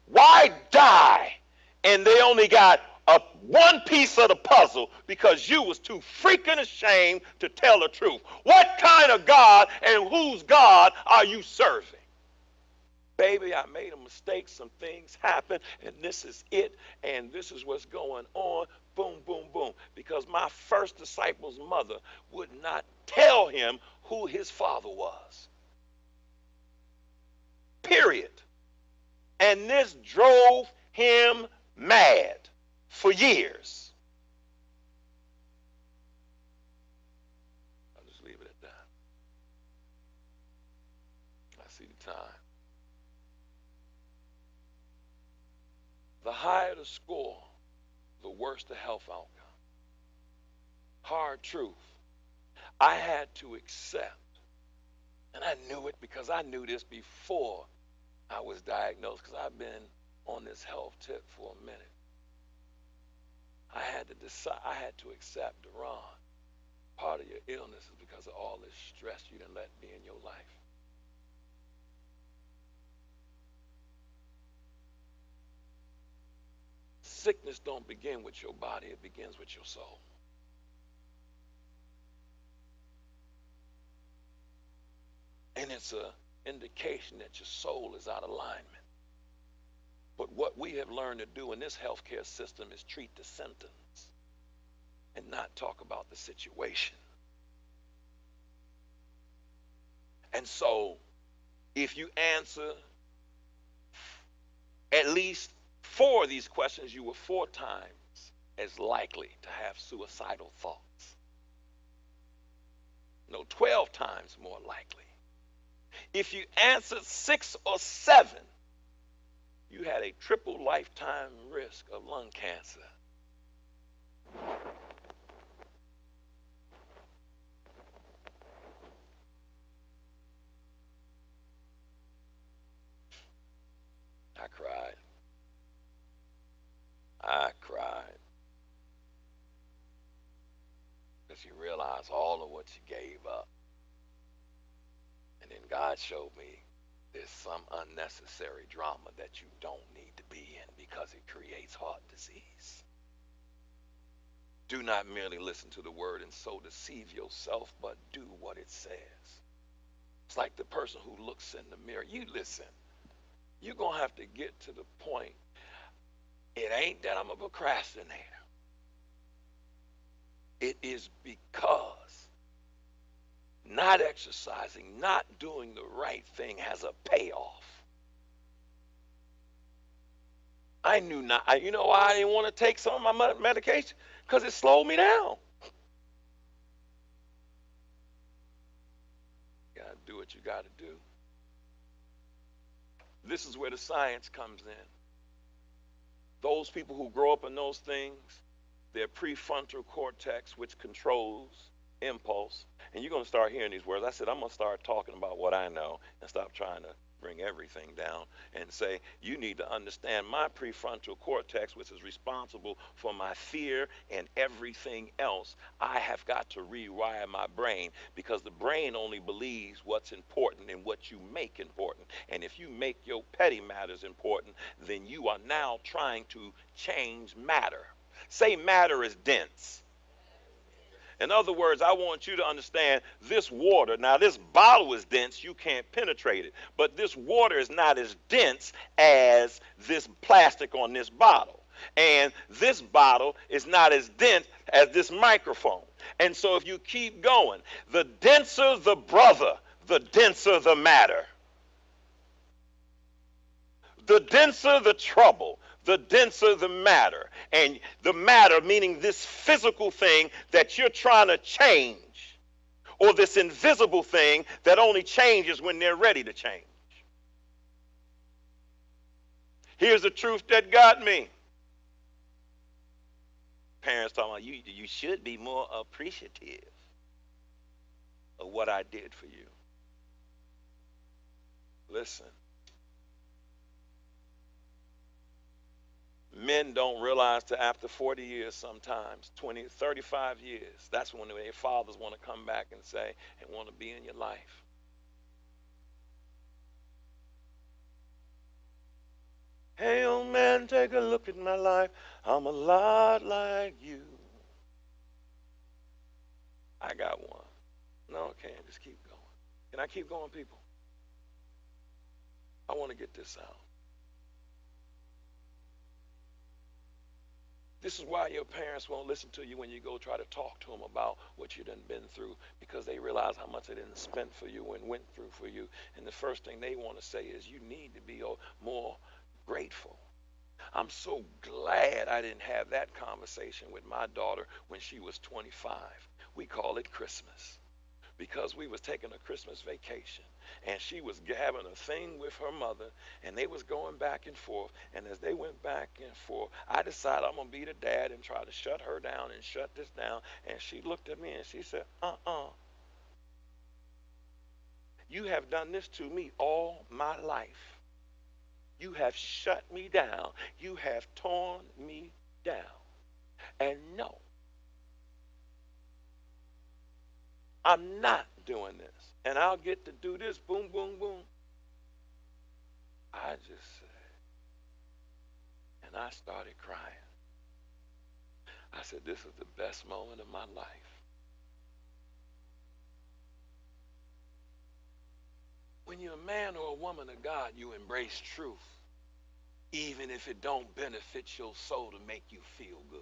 Why die and they only got one piece of the puzzle because you was too freaking ashamed to tell the truth? What kind of God and whose God are you serving? Baby, I made a mistake. Some things happen, and this is it, and this is what's going on. Boom, boom, boom. Because my first disciple's mother would not tell him who his father was. Period. And this drove him mad for years. I'll just leave it at that. I see the time. The higher the score, the worse the health outcome. Hard truth. I had to accept, and I knew it because I knew this before I was diagnosed, because I've been on this health tip for a minute. I had to decide, I had to accept, Deron, part of your illness is because of all this stress you didn't let be in your life. Sickness don't begin with your body, it begins with your soul. And it's an indication that your soul is out of alignment. But what we have learned to do in this healthcare system is treat the symptoms and not talk about the situation. And so, if you answer at least 4 of these questions, you were 4 times as likely to have suicidal thoughts. No, 12 times more likely. If you answered 6 or 7, you had a triple lifetime risk of lung cancer. I cried. I cried. Because you realize all of what you gave up. And then God showed me there's some unnecessary drama that you don't need to be in because it creates heart disease. Do not merely listen to the word and so deceive yourself, but do what it says. It's like the person who looks in the mirror. You listen. You're going to have to get to the point. It ain't that I'm a procrastinator. It is because not exercising, not doing the right thing has a payoff. I knew not. You know why I didn't want to take some of my medication? Because it slowed me down. You got to do what you got to do. This is where the science comes in. Those people who grow up in those things, their prefrontal cortex, which controls impulse, and you're going to start hearing these words. I said, I'm going to start talking about what I know and stop trying to bring everything down and say, you need to understand my prefrontal cortex, which is responsible for my fear and everything else. I have got to rewire my brain because the brain only believes what's important and what you make important. And if you make your petty matters important, then you are now trying to change matter. Say matter is dense. In other words, I want you to understand this water. Now, this bottle is dense. You can't penetrate it. But this water is not as dense as this plastic on this bottle. And this bottle is not as dense as this microphone. And so if you keep going, the denser the brother, the denser the matter. The denser the trouble, the denser the matter. And the matter meaning this physical thing that you're trying to change, or this invisible thing that only changes when they're ready to change. Here's the truth that got me. Parents talking about you should be more appreciative of what I did for you. Listen. Men don't realize till after 40 years sometimes, 20, 35 years, that's when their fathers want to come back and say, and want to be in your life. Hey, old man, take a look at my life. I'm a lot like you. I got one. No, I can't. Just keep going. Can I keep going, people? I want to get this out. This is why your parents won't listen to you when you go try to talk to them about what you done been through, because they realize how much they didn't spend for you and went through for you. And the first thing they want to say is you need to be more grateful. I'm so glad I didn't have that conversation with my daughter when she was 25. We call it Christmas, because we was taking a Christmas vacation. And she was having a thing with her mother, and they was going back and forth. And as they went back and forth, I decided I'm going to be the dad and try to shut her down and shut this down. And she looked at me and she said, you have done this to me all my life. You have shut me down. You have torn me down. And no, I'm not doing this. And I'll get to do this, boom, boom, boom. I just said, and I started crying. I said, this is the best moment of my life. When you're a man or a woman of God, you embrace truth, even if it don't benefit your soul to make you feel good.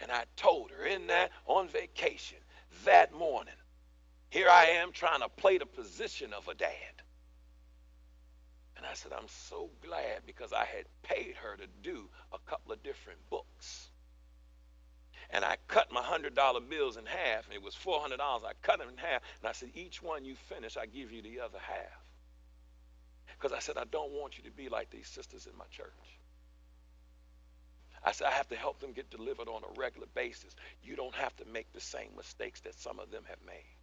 And I told her in that, on vacation, that morning, here I am trying to play the position of a dad. And I said, I'm so glad, because I had paid her to do a couple of different books. And I cut my $100 bills in half, and it was $400. I cut them in half, and I said, each one you finish, I give you the other half. Because I said, I don't want you to be like these sisters in my church. I said, I have to help them get delivered on a regular basis. You don't have to make the same mistakes that some of them have made.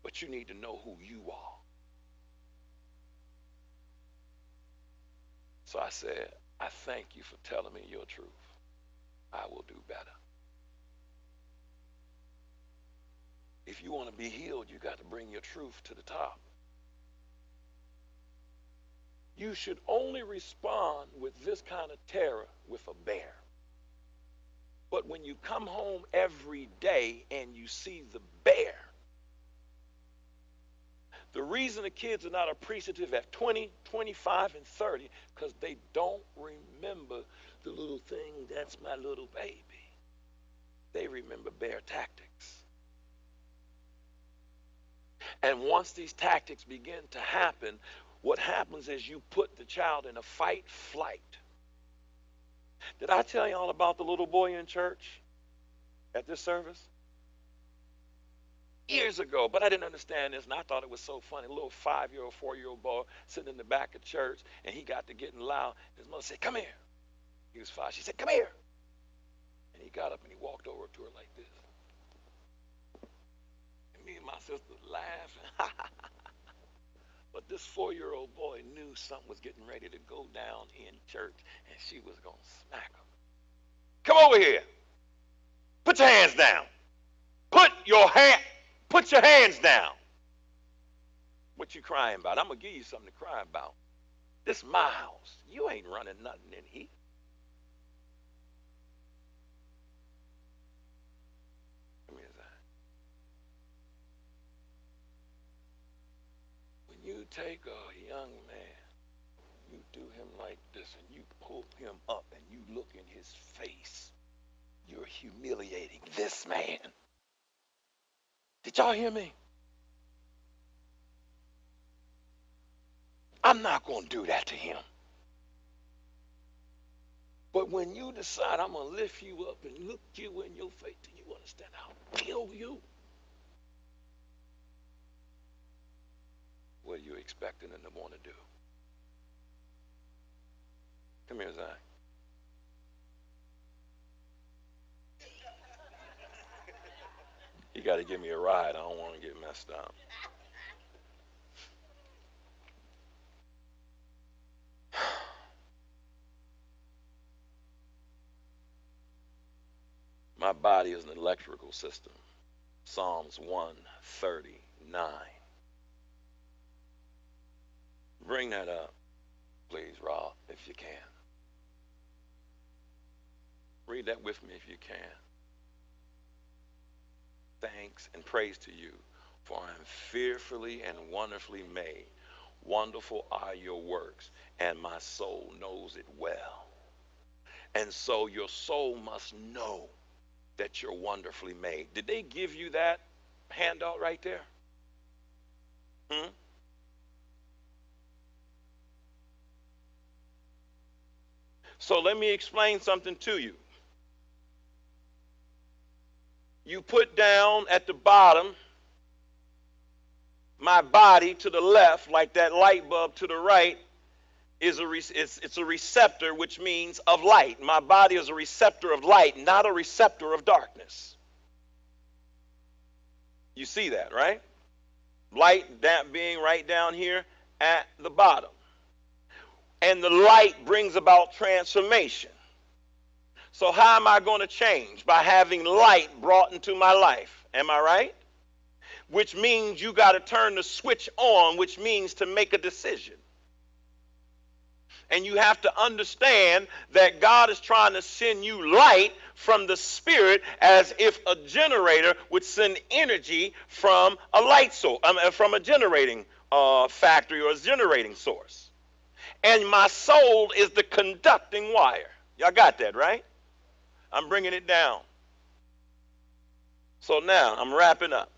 But you need to know who you are. So I said, I thank you for telling me your truth. I will do better. If you want to be healed, you got to bring your truth to the top. You should only respond with this kind of terror with a bear. But when you come home every day and you see the bear, the reason the kids are not appreciative at 20, 25, and 30, because they don't remember the little thing, that's my little baby. They remember bear tactics. And once these tactics begin to happen, what happens is you put the child in a fight flight. Did I tell you all about the little boy in church at this service? Years ago, but I didn't understand this, and I thought it was so funny. A little 5-year-old, 4-year-old boy sitting in the back of church, and he got to getting loud. His mother said, come here. He was 5. She said, come here. And he got up and he walked over to her like this. And me and my sister laughing. But this 4-year-old boy knew something was getting ready to go down in church, and she was going to smack him. Come over here. Put your hands down. Put your hands down. What you crying about? I'm going to give you something to cry about. This is my house. You ain't running nothing in here. Give me that. When you take a young man, you do him like this, and you pull him up, and you look in his face, you're humiliating this man. Did y'all hear me? I'm not going to do that to him. But when you decide I'm going to lift you up and look you in your face, do you understand I'll kill you? What are you expecting them to want to do? Come here, Zach. You got to give me a ride. I don't want to get messed up. My body is an electrical system. Psalms 139. Bring that up, please, Rob, if you can. Read that with me if you can. Thanks and praise to you, for I am fearfully and wonderfully made. Wonderful are your works, and my soul knows it well. And so your soul must know that you're wonderfully made. Did they give you that handout right there? So let me explain something to you. You put down at the bottom my body to the left, like that light bulb to the right, it's a receptor, which means of light. My body is a receptor of light, not a receptor of darkness. You see that, right? Light that being right down here at the bottom. And the light brings about transformation. So how am I going to change? By having light brought into my life. Am I right? Which means you got to turn the switch on, which means to make a decision. And you have to understand that God is trying to send you light from the Spirit, as if a generator would send energy from a light source, from a generating factory or a generating source. And my soul is the conducting wire. Y'all got that, right? I'm bringing it down. So now I'm wrapping up.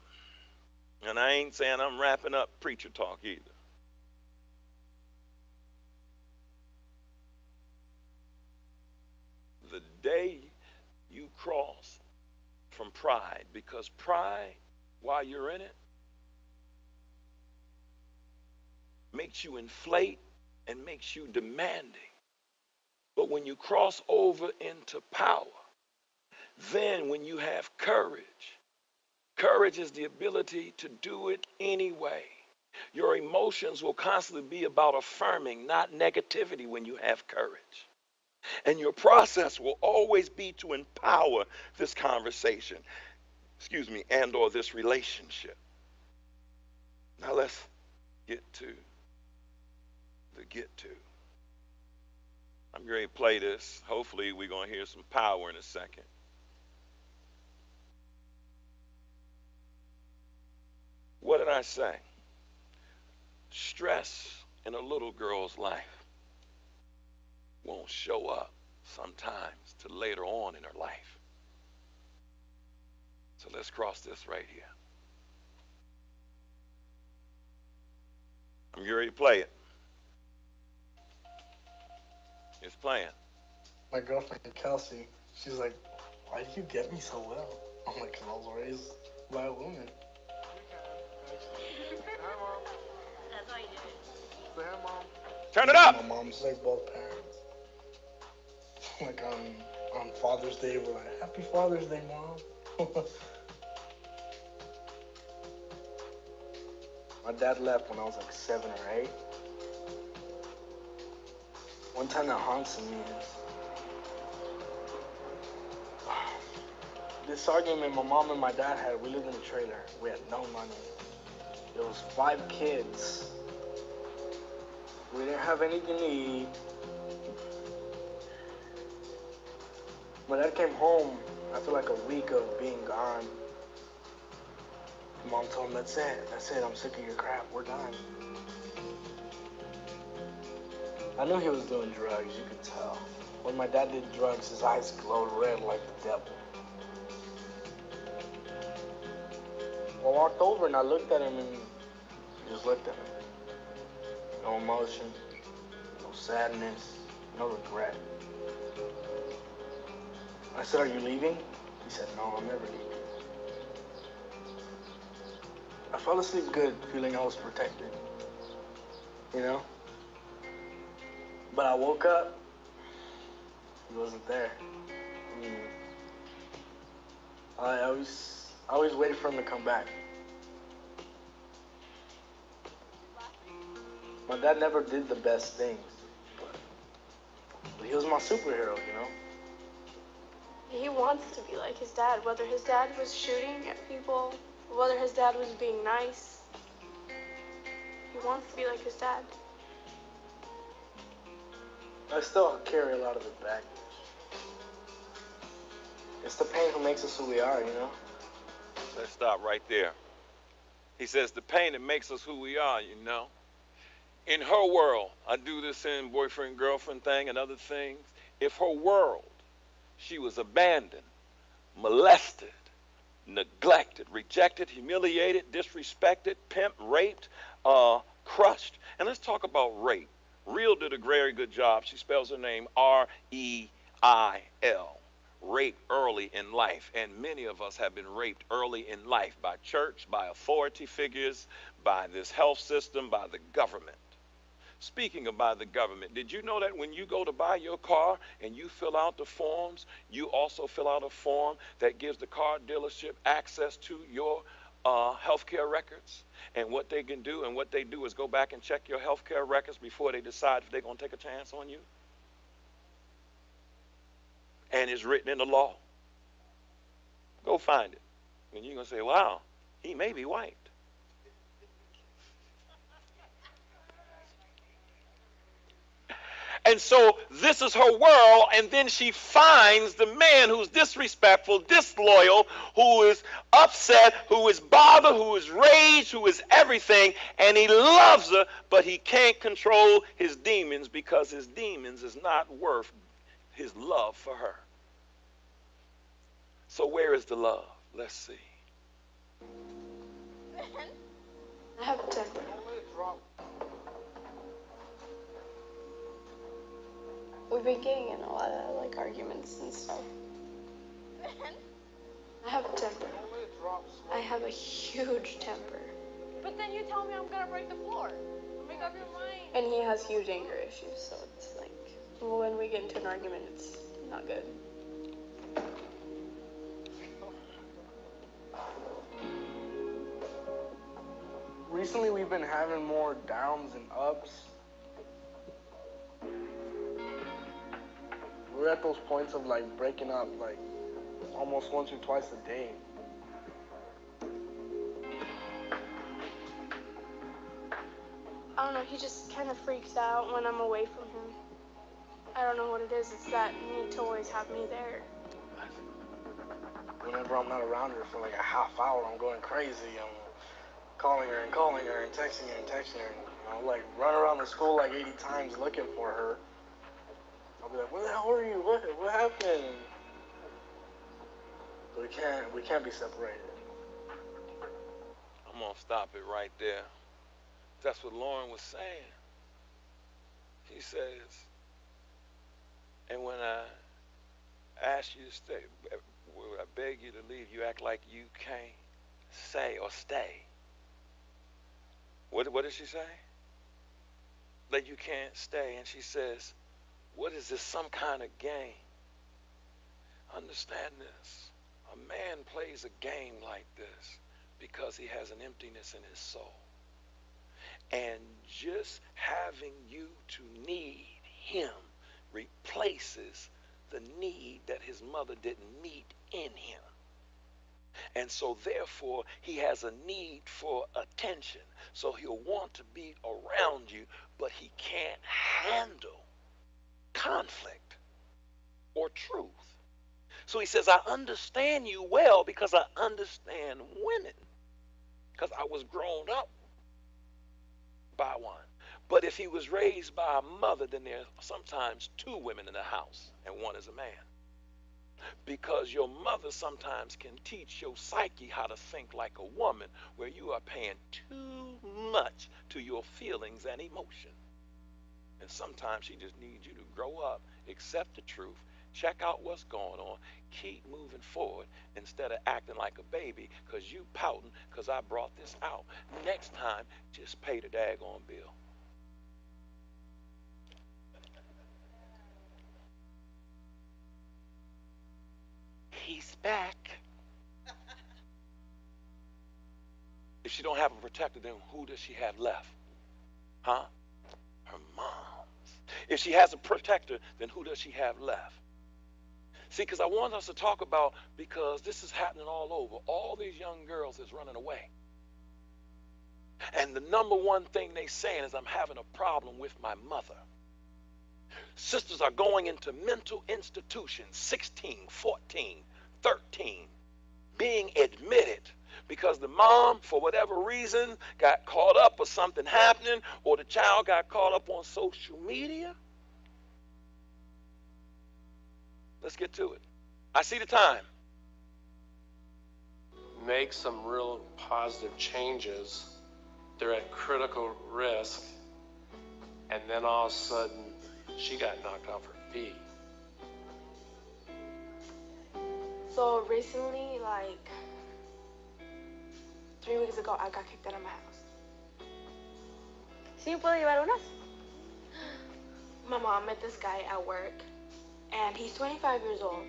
And I ain't saying I'm wrapping up preacher talk either. day you cross from pride, because pride, while you're in it, makes you inflate and makes you demanding. But when you cross over into power, then when you have courage, courage is the ability to do it anyway. Your emotions will constantly be about affirming, not negativity, when you have courage. And your process will always be to empower this conversation, and or this relationship. Now let's get to the get to. I'm ready to play this. Hopefully we're going to hear some power in a second. What did I say? Stress in a little girl's life won't show up sometimes till later on in her life. So let's cross this right here. I'm ready to play it. It's playing. My girlfriend Kelsey, she's like, "Why do you get me so well?" I'm like, "'Cause I was raised by a woman." Hi, Mom. That's why you do it. Say hi, Mom. Turn it up. My mom's like both parents. Like on Father's Day, we're like, "Happy Father's Day, Mom." My dad left when I was like 7 or 8. One time that haunts me is this argument my mom and my dad had. We lived in a trailer. We had no money. There was 5 kids. We didn't have anything to eat. My dad came home after like a week of being gone. Mom told him, that's it, I'm sick of your crap, we're done. I knew he was doing drugs, you could tell. When my dad did drugs, his eyes glowed red like the devil. I walked over and I looked at him and he just looked at me. No emotion, no sadness, no regret. I said, "Are you leaving?" He said, "No, I'm never leaving." I fell asleep good, feeling I was protected, you know? But I woke up, he wasn't there. I always waited for him to come back. My dad never did the best things, but he was my superhero, you know? He wants to be like his dad, whether his dad was shooting at people, whether his dad was being nice. He wants to be like his dad. I still carry a lot of the baggage. It's the pain who makes us who we are, you know? Let's stop right there. He says the pain that makes us who we are, you know. In her world, I do this in boyfriend, girlfriend thing and other things. If her world, she was abandoned, molested, neglected, rejected, humiliated, disrespected, pimped, raped, crushed. And let's talk about rape. Real did a very good job. She spells her name Reil. Rape early in life. And many of us have been raped early in life by church, by authority figures, by this health system, by the government. Speaking of by the government, did you know that when you go to buy your car and you fill out the forms, you also fill out a form that gives the car dealership access to your healthcare records? And what they can do, and what they do is go back and check your healthcare records before they decide if they're going to take a chance on you. And it's written in the law. Go find it. And you're going to say, wow, he may be white. And so this is her world, and then she finds the man who's disrespectful, disloyal, who is upset, who is bothered, who is raged, who is everything, and he loves her, but he can't control his demons because his demons is not worth his love for her. So where is the love? Let's see. I have to. we've been getting in a lot of like arguments and stuff. I have a temper. I have a huge temper. But then you tell me I'm gonna break the floor. Make up your mind. And he has huge anger issues, so it's like when we get into an argument, it's not good. Recently, we've been having more downs and ups. We're at those points of like breaking up like almost once or twice a day. I don't know, he just kind of freaks out when I'm away from him. I don't know what it is, it's that need to always have me there. Whenever I'm not around her for like a half hour, I'm going crazy. I'm calling her and texting her and texting her. And, like run around the school like 80 times looking for her. I'll be like, where the hell are you? What happened? But we can't be separated. I'm gonna stop it right there. That's what Lauren was saying. She says, and when I ask you to stay, I beg you to leave, you act like you can't say or stay. What did she say? That you can't stay. And she says, what is this, some kind of game? Understand this. A man plays a game like this because he has an emptiness in his soul. And just having you to need him replaces the need that his mother didn't meet in him. And so therefore he has a need for attention. So he'll want to be around you, but he can't handle conflict or truth. So he says, I understand you well because I understand women. Because I was grown up by one. But if he was raised by a mother, then there's sometimes two women in the house and one is a man. Because your mother sometimes can teach your psyche how to think like a woman, where you are paying too much to your feelings and emotion. And sometimes she just needs you to grow up, accept the truth, check out what's going on, keep moving forward instead of acting like a baby because you pouting because I brought this out. Next time, just pay the daggone bill. He's back. If she don't have a protector, then who does she have left? Huh? Her mom's. If she has a protector, then who does she have left? See, because I want us to talk about, because this is happening all over. All these young girls is running away. And the number one thing they saying is, I'm having a problem with my mother. Sisters are going into mental institutions, 16, 14, 13, being admitted because the mom, for whatever reason, got caught up or something happening, or the child got caught up on social media. Let's get to it. I see the time. Make some real positive changes. They're at critical risk, and then all of a sudden she got knocked off her feet. So recently, like 3 weeks ago, I got kicked out of my house. ¿Sí me puedo llevar unas? My mom met this guy at work, and he's 25 years old.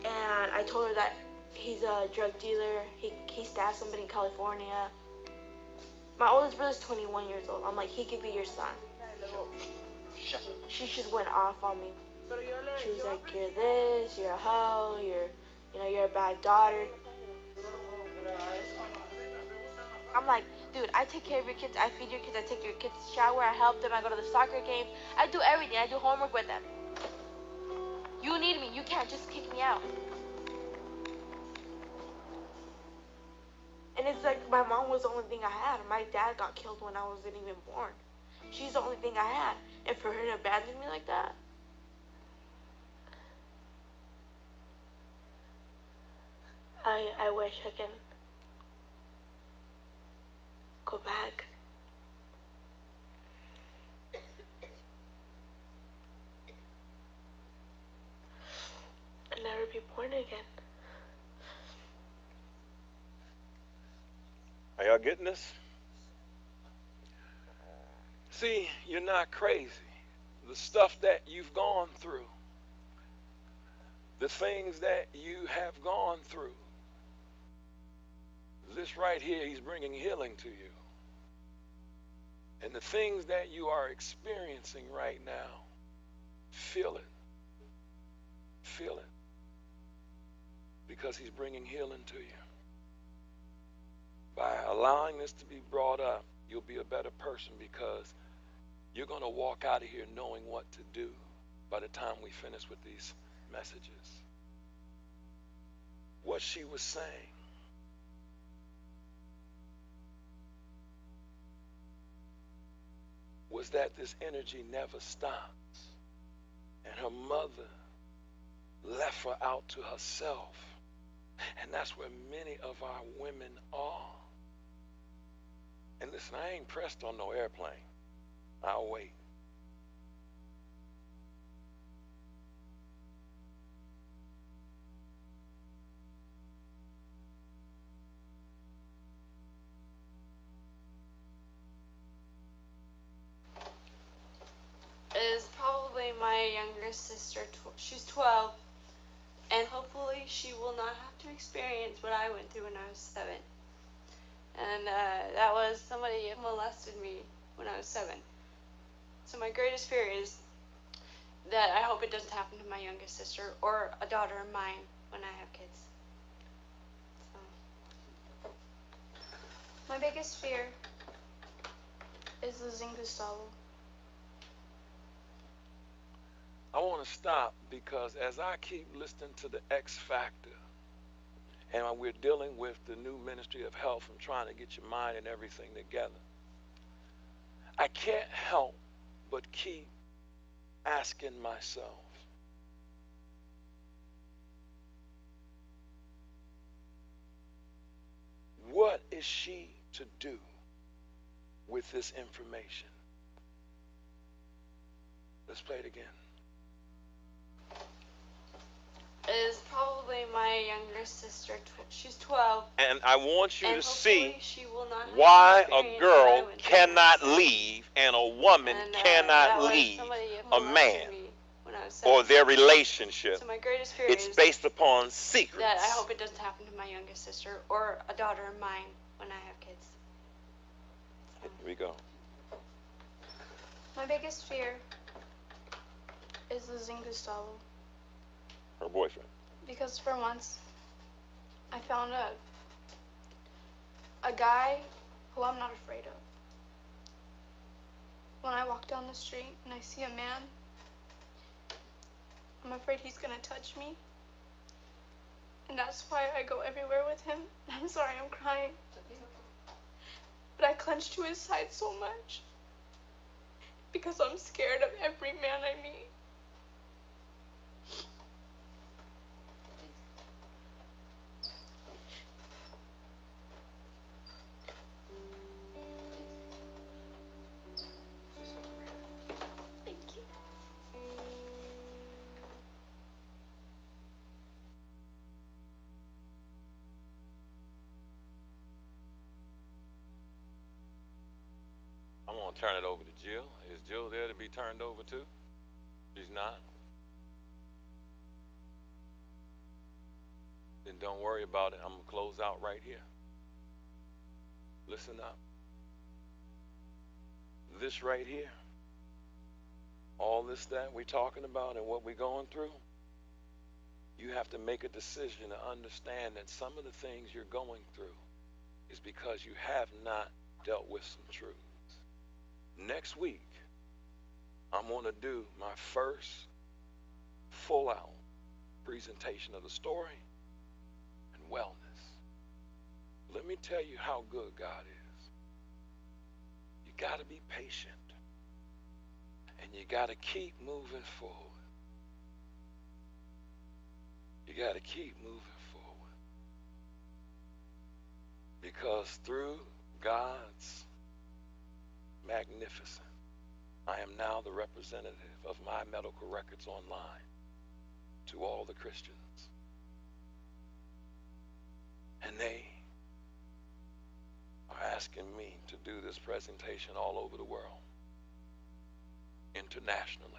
And I told her that he's a drug dealer. He stabbed somebody in California. My oldest brother's 21 years old. I'm like, he could be your son. She just went off on me. She was like, you're this, you're a hoe, you're a bad daughter. I'm like, dude, I take care of your kids, I feed your kids, I take your kids to shower, I help them, I go to the soccer games, I do everything, I do homework with them. You need me, you can't just kick me out. And it's like, my mom was the only thing I had. My dad got killed when I wasn't even born. She's the only thing I had. And for her to abandon me like that, I wish I can go back. born again. Are y'all getting this? See, you're not crazy. The stuff that you've gone through, the things that you have gone through, this right here, he's bringing healing to you. And the things that you are experiencing right now, feel it. Feel it. Because he's bringing healing to you. By allowing this to be brought up, you'll be a better person because you're going to walk out of here knowing what to do by the time we finish with these messages. What she was saying was that this energy never stops. And her mother left her out to herself. And that's where many of our women are. And listen, I ain't pressed on no airplane. I'll wait. Is probably my younger sister. She's 12, and hopefully she will not have to experience what I went through when I was 7. And that was somebody molested me when I was 7. So my greatest fear is that I hope it doesn't happen to my youngest sister or a daughter of mine when I have kids. So. My biggest fear is losing Gustavo. I want to stop because as I keep listening to the X Factor, and we're dealing with the new Ministry of Health and trying to get your mind and everything together, I can't help but keep asking myself, what is she to do with this information? Let's play it again. Is probably my younger sister. She's 12. And I want you and to see she will not have why to a experience girl what I went through. cannot leave and a woman And, cannot that leave somebody a molested man me when I was 7. or their relationship. So my greatest fear It's is based upon secrets. that I hope it doesn't happen to my youngest sister or a daughter of mine when I have kids. So. Here we go. My biggest fear is losing Gustavo. Her boyfriend. Because for once, I found a guy who I'm not afraid of. When I walk down the street and I see a man, I'm afraid he's gonna touch me. And that's why I go everywhere with him. I'm sorry, I'm crying. But I clench to his side so much because I'm scared of every man I meet. I'm going to turn it over to Jill. Is Jill there to be turned over to? She's not? Then don't worry about it. I'm going to close out right here. Listen up. This right here, all this that we're talking about and what we're going through, you have to make a decision to understand that some of the things you're going through is because you have not dealt with some truths. Next week, I'm going to do my first full-out presentation of the story and wellness. Let me tell you how good God is. You got to be patient, and you got to keep moving forward. You got to keep moving forward. Because through God's magnificent, I am now the representative of my medical records online to all the Christians. And they are asking me to do this presentation all over the world, internationally,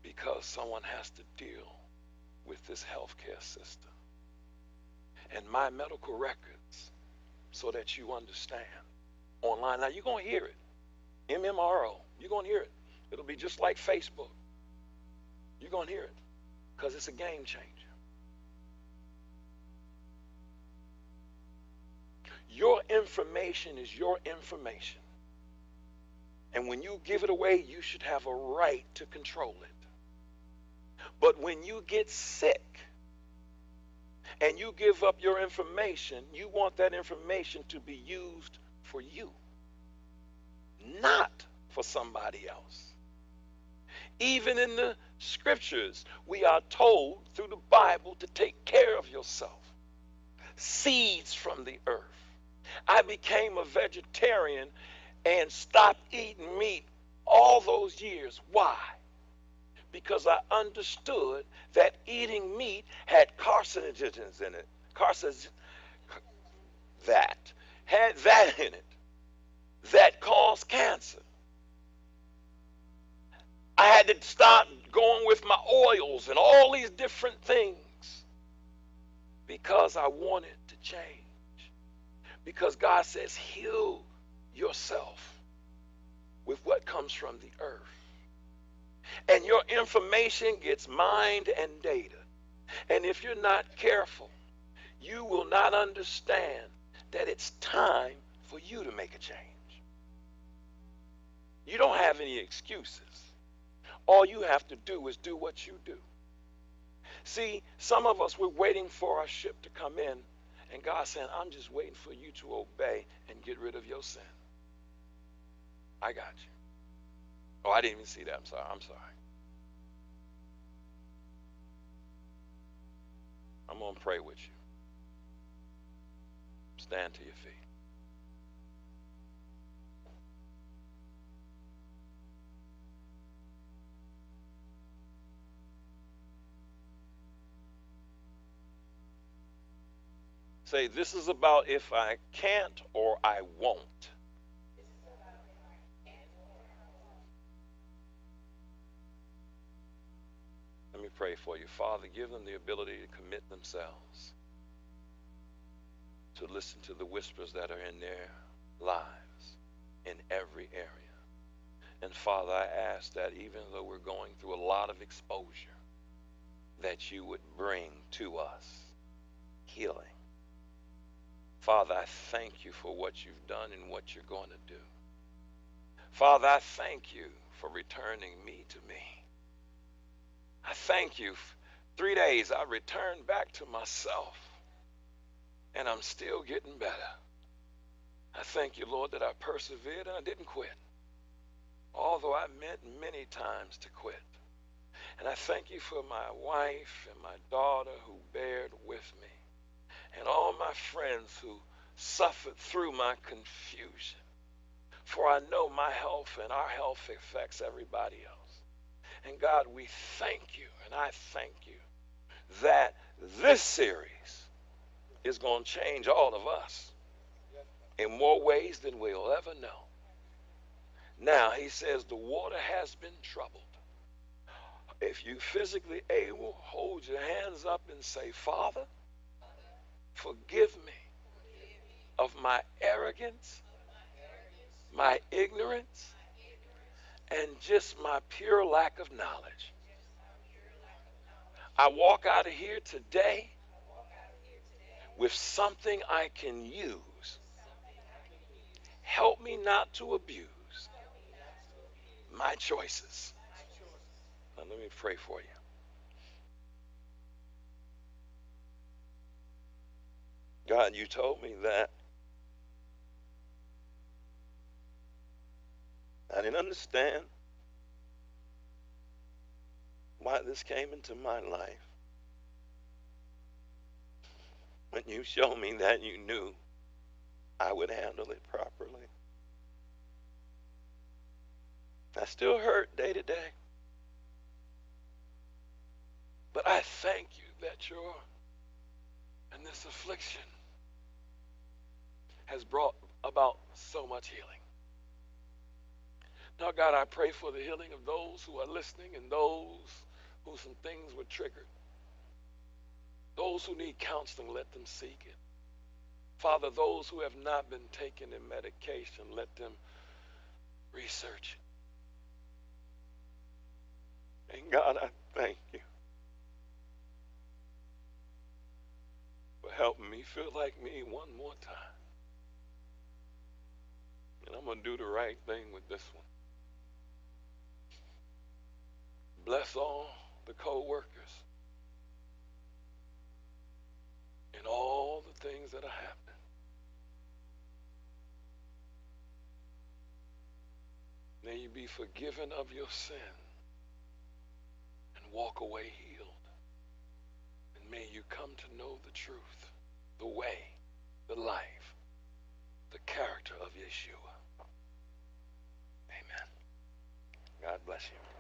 because someone has to deal with this healthcare system and my medical records, so that you understand. Online, now you're going to hear it. MMRO, you're going to hear it. It'll be just like Facebook. You're going to hear it because it's a game changer. Your information is your information. And when you give it away, you should have a right to control it. But when you get sick and you give up your information, you want that information to be used for you, not for somebody else. Even in the scriptures, we are told through the Bible to take care of yourself. Seeds from the earth. I became a vegetarian and stopped eating meat all those years. Why? Because I understood that eating meat had carcinogens in it. Had that in it that caused cancer. I had to stop going with my oils and all these different things because I wanted to change. Because God says, heal yourself with what comes from the earth. And your information gets mined and data. And if you're not careful, you will not understand that it's time for you to make a change. You don't have any excuses. All you have to do is do what you do. See, some of us, we're waiting for our ship to come in, and God's saying, I'm just waiting for you to obey and get rid of your sin. I got you. Oh, I didn't even see that. I'm sorry. I'm going to pray with you. Stand to your feet. Say, this is about if I can't or I won't. Let me pray for you. Father, give them the ability to commit themselves to listen to the whispers that are in their lives in every area. And Father, I ask that even though we're going through a lot of exposure, that you would bring to us healing. Father, I thank you for what you've done and what you're going to do. Father, I thank you for returning me to me. I thank you. 3 days I returned back to myself, and I'm still getting better. I thank you, Lord, that I persevered and I didn't quit, although I meant many times to quit. And I thank you for my wife and my daughter who bared with me, and all my friends who suffered through my confusion. For I know my health and our health affects everybody else. And God, we thank you, and I thank you that this series is going to change all of us in more ways than we'll ever know. Now, he says the water has been troubled. If you physically able, hold your hands up and say, Father, forgive me of my arrogance, my ignorance, and just my pure lack of knowledge. I walk out of here today with something I can use. Help me not to abuse my choices. Now let me pray for you. God, you told me that I didn't understand why this came into my life. When you showed me that, you knew I would handle it properly. I still hurt day to day. But I thank you that and this affliction has brought about so much healing. Now, God, I pray for the healing of those who are listening and those who some things were triggered. Those who need counseling, let them seek it. Father, those who have not been taking their medication, let them research it. And God, I thank you for helping me feel like me one more time. And I'm going to do the right thing with this one. Bless all the co-workers and all the things that are happening. May you be forgiven of your sin and walk away healed. And may you come to know the truth, the way, the life, the character of Yeshua. Amen. God bless you.